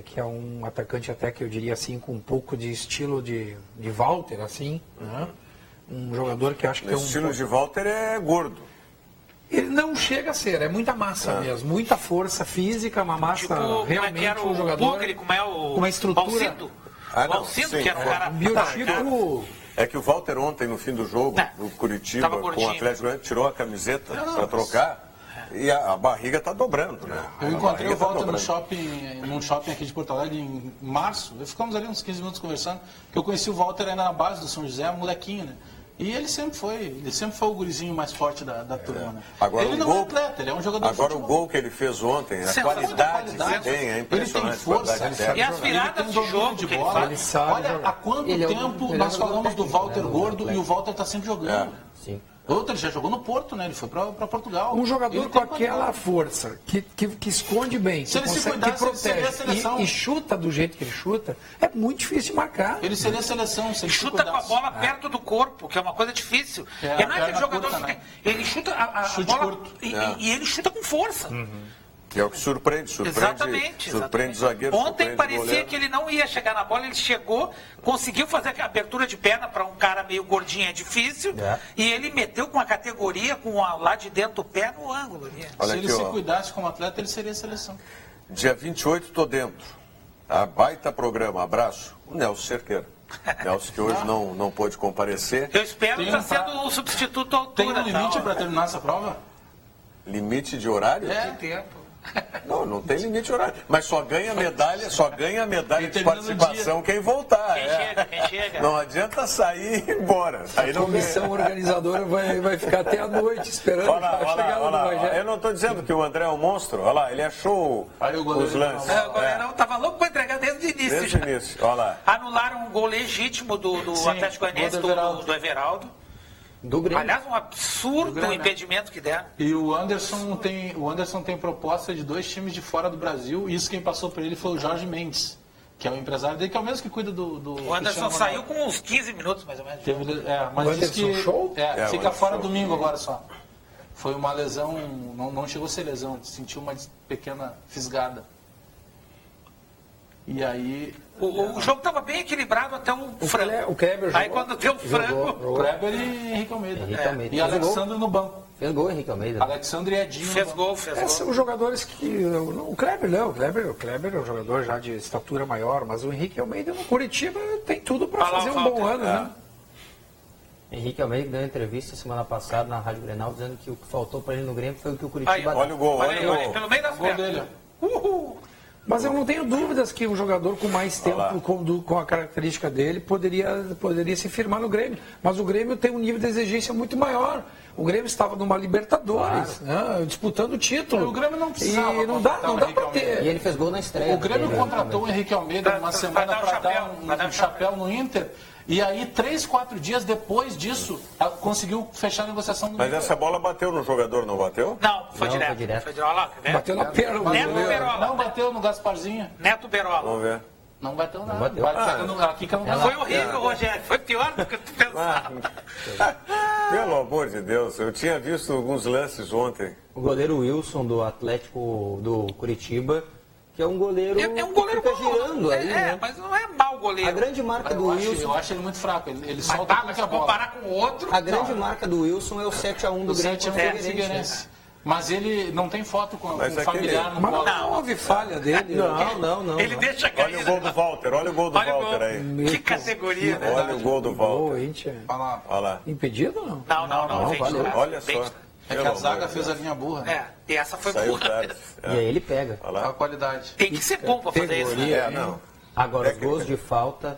que é um atacante até que eu diria assim, com um pouco de estilo de Walter, assim, né? Um jogador que acho que o estilo de Walter é gordo. Ele não chega a ser, é muita massa mesmo, muita força física, uma massa tipo, realmente era um jogador Bugre, com uma estrutura. O Alcindo, que era um cara... Biotipo... É que o Walter ontem, no fim do jogo, do Curitiba, com o Atlético Goianiense, tirou a camiseta para trocar e a barriga está dobrando, né? Eu encontrei o Walter num shopping aqui de Porto Alegre em março. Ficamos ali uns 15 minutos conversando, que eu conheci o Walter ainda na base do São José, molequinho, né? E ele sempre foi o gurizinho mais forte da turma, né? Agora, ele não é atleta, ele é um jogador de futebol. O gol que ele fez ontem, a qualidade que tem, é impressionante. Ele tem força, e as viradas de jogo de bola. Olha há quanto tempo nós falamos do Walter gordo e o Walter está sempre jogando. Sim. Outro, ele já jogou no Porto, né? Ele foi para Portugal. Um jogador com aquela força, que esconde bem, que protege e chuta do jeito que ele chuta, é muito difícil de marcar. Ele seria a seleção. Se ele chuta com a bola perto do corpo, que é uma coisa difícil. Ele não é aquele jogador que ele chuta a bola e ele chuta com força. Que é o que surpreende o zagueiro. Ontem parecia que ele não ia chegar na bola, ele chegou, conseguiu fazer a abertura de perna para um cara meio gordinho, é difícil, e ele meteu com a categoria, lá de dentro do pé, no ângulo. Se ele se cuidasse como atleta, ele seria a seleção. Dia 28, estou dentro. Baita programa, abraço. O Nelson Cerqueira. Nelson, que hoje não pôde comparecer. Eu espero estar sendo o substituto à altura. Tem um limite para terminar essa prova? Limite de horário? De tempo. Não tem limite horário. Mas só ganha medalha de participação quem voltar. Quem chega. Não adianta sair e ir embora. Aí A comissão organizadora vai ficar até a noite esperando chegar no Rogério. Eu não estou dizendo que o André é um monstro. Olha lá, ele achou os lances. O goleirão estava louco para entregar desde o início. Desde o início, olha lá. Anularam um gol legítimo do Atlético Goianiense, do Everaldo. Do Grêmio. Aliás, um absurdo o impedimento que deram. E o Anderson tem proposta de 2 times de fora do Brasil, e isso quem passou para ele foi o Jorge Mendes, que é o empresário dele, que é o mesmo que cuida do o Anderson saiu com uns 15 minutos, mais ou menos. Mas disse que show? Fica fora domingo agora só. Foi uma lesão, não chegou a ser lesão, sentiu uma pequena fisgada. E aí... O jogo estava bem equilibrado até o frango. O Kleber jogou. Aí quando deu o frango... O Kleber e Henrique Almeida. Almeida. E Alexandre no banco. Fez gol, Henrique Almeida. Alexandre e Edinho. Fez gol. São jogadores que... O Kleber não. O Kleber é um jogador já de estatura maior, mas o Henrique Almeida no Curitiba tem tudo para fazer um bom ano, né? Henrique Almeida deu uma entrevista semana passada na Rádio Grenal dizendo que o que faltou para ele no Grêmio foi o que o Curitiba... Olha o gol, olha o gol. Pelo meio das pernas. Uhul! Mas eu não tenho dúvidas que um jogador com mais tempo, com a característica dele, poderia se firmar no Grêmio. Mas o Grêmio tem um nível de exigência muito maior. O Grêmio estava numa Libertadores, né, disputando o título. O Grêmio não precisava. E não dá para ter. E ele fez gol na estreia. O Grêmio contratou o Henrique Almeida uma semana para dar um chapéu no Inter. E aí, 3, 4 dias depois disso, conseguiu fechar a negociação do Mas Inter. essa bola bateu no jogador, não bateu? Não, foi direto. Olha lá, bateu na perna. Neto Berola. Não bateu no Gasparzinho. Neto Berola. Vamos ver. Não bateu nada. Não bateu. Foi horrível, Rogério. Foi pior do que tu pensava. Pelo amor de Deus, eu tinha visto alguns lances ontem. O goleiro Wilson do Atlético do Curitiba, que é um goleiro, é um goleiro que fica girando aí, né? Mas não é mau goleiro. A grande marca do Wilson... Eu acho ele muito fraco, ele solta mas se comparar com o outro... A grande marca do Wilson é o 7-1 do Grêmio contra o Figueirense. Mas ele não tem foto com o familiar no Mas colo. não houve falha dele. Não. Ele deixa cair. Olha o gol do Walter, olha o gol do Walter aí. Que categoria, né? Olha o gol do Walter. Olha lá. Impedido ou não? Não, valeu. Olha só. É que a zaga fez a linha burra. E essa foi Saiu burra. tarde. E aí ele pega. A qualidade. Tem que ser bom pra fazer isso. Não. Agora, os gols de falta...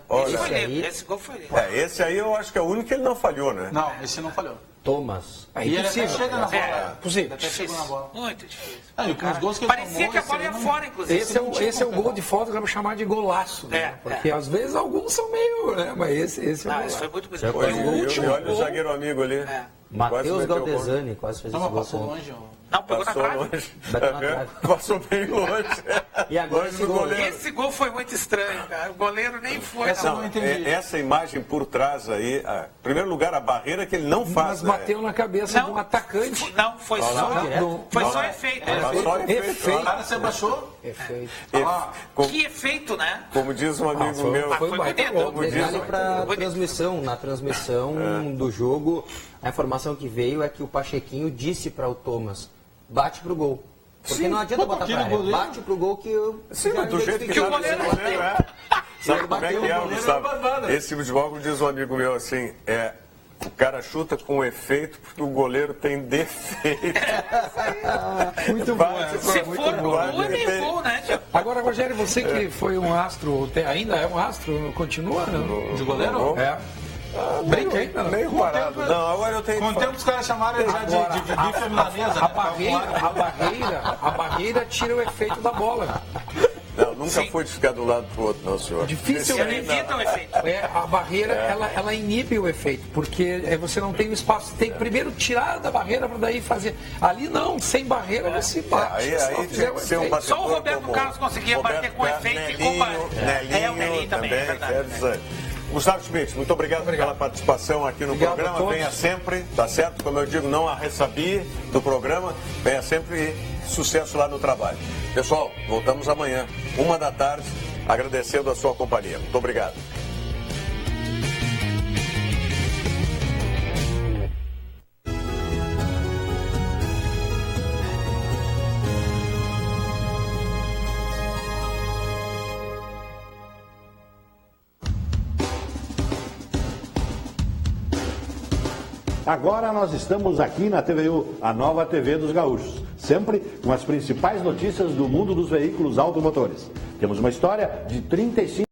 Esse gol foi livre. Esse aí eu acho que é o único que ele não falhou, né? Não, esse não falhou. Thomas. E ele até chega na bola. Possível. Até chegou na bola. Muito difícil. E com os gols que ele Parecia que a bola ia fora, inclusive. Esse é o gol de falta que eu vou chamar de golaço. Né? Porque às vezes alguns são meio... Né? Mas esse é o golaço. Esse foi muito bonito. E olha o zagueiro amigo ali. Matheus Galdesani quase fez esse gol. Passou longe. Não, pegou na trave. Passou bem longe. E agora esse gol foi muito estranho, cara. O goleiro nem foi. Essa imagem por trás aí, em primeiro lugar, a barreira que ele não faz. Mas bateu na cabeça de um atacante. Não, foi só efeito. Efeito. Cara, você baixou? Efeito. Que efeito, né? Como diz um amigo meu. Foi bonito. Detalhe para transmissão. Na transmissão do jogo, a informação que veio é que o Pachequinho disse para o Thomas: bate pro gol. Porque não adianta botar pra área. Bate pro gol que eu... Sim, mas do jeito que o goleiro é. Sabe como é que é, Gustavo? Esse tipo de jogo, diz um amigo meu assim, o cara chuta com efeito porque o goleiro tem defeito. Muito bom. Se for gol, é meio gol, né, Tiago? Agora, Rogério, você que foi um astro, ainda é um astro, continua? De goleiro? Brinca ainda? Meio parado. Não, agora eu tenho... Com o tempo os caras chamaram ele já de bife milanesa. A barreira tira o efeito da bola. Não, nunca foi de ficar do lado pro outro, não, senhor. Dificilmente. Evita o efeito. A barreira, ela inibe o efeito, porque você não tem o espaço. Você tem que primeiro tirar da barreira para daí fazer. Ali não, sem barreira você bate. Aí tinha que ser um batedor. Só o Roberto Carlos conseguia bater com efeito e com barreira. O Nelinho também, é verdade. Gustavo Schmidt, muito obrigado pela participação aqui no programa. Venha sempre, tá certo? Como eu digo, não a ressabi do programa. Venha sempre e sucesso lá no trabalho. Pessoal, voltamos amanhã, 13h, agradecendo a sua companhia. Muito obrigado. Agora nós estamos aqui na TVU, a nova TV dos gaúchos. sempre com as principais notícias do mundo dos veículos automotores. Temos uma história de 35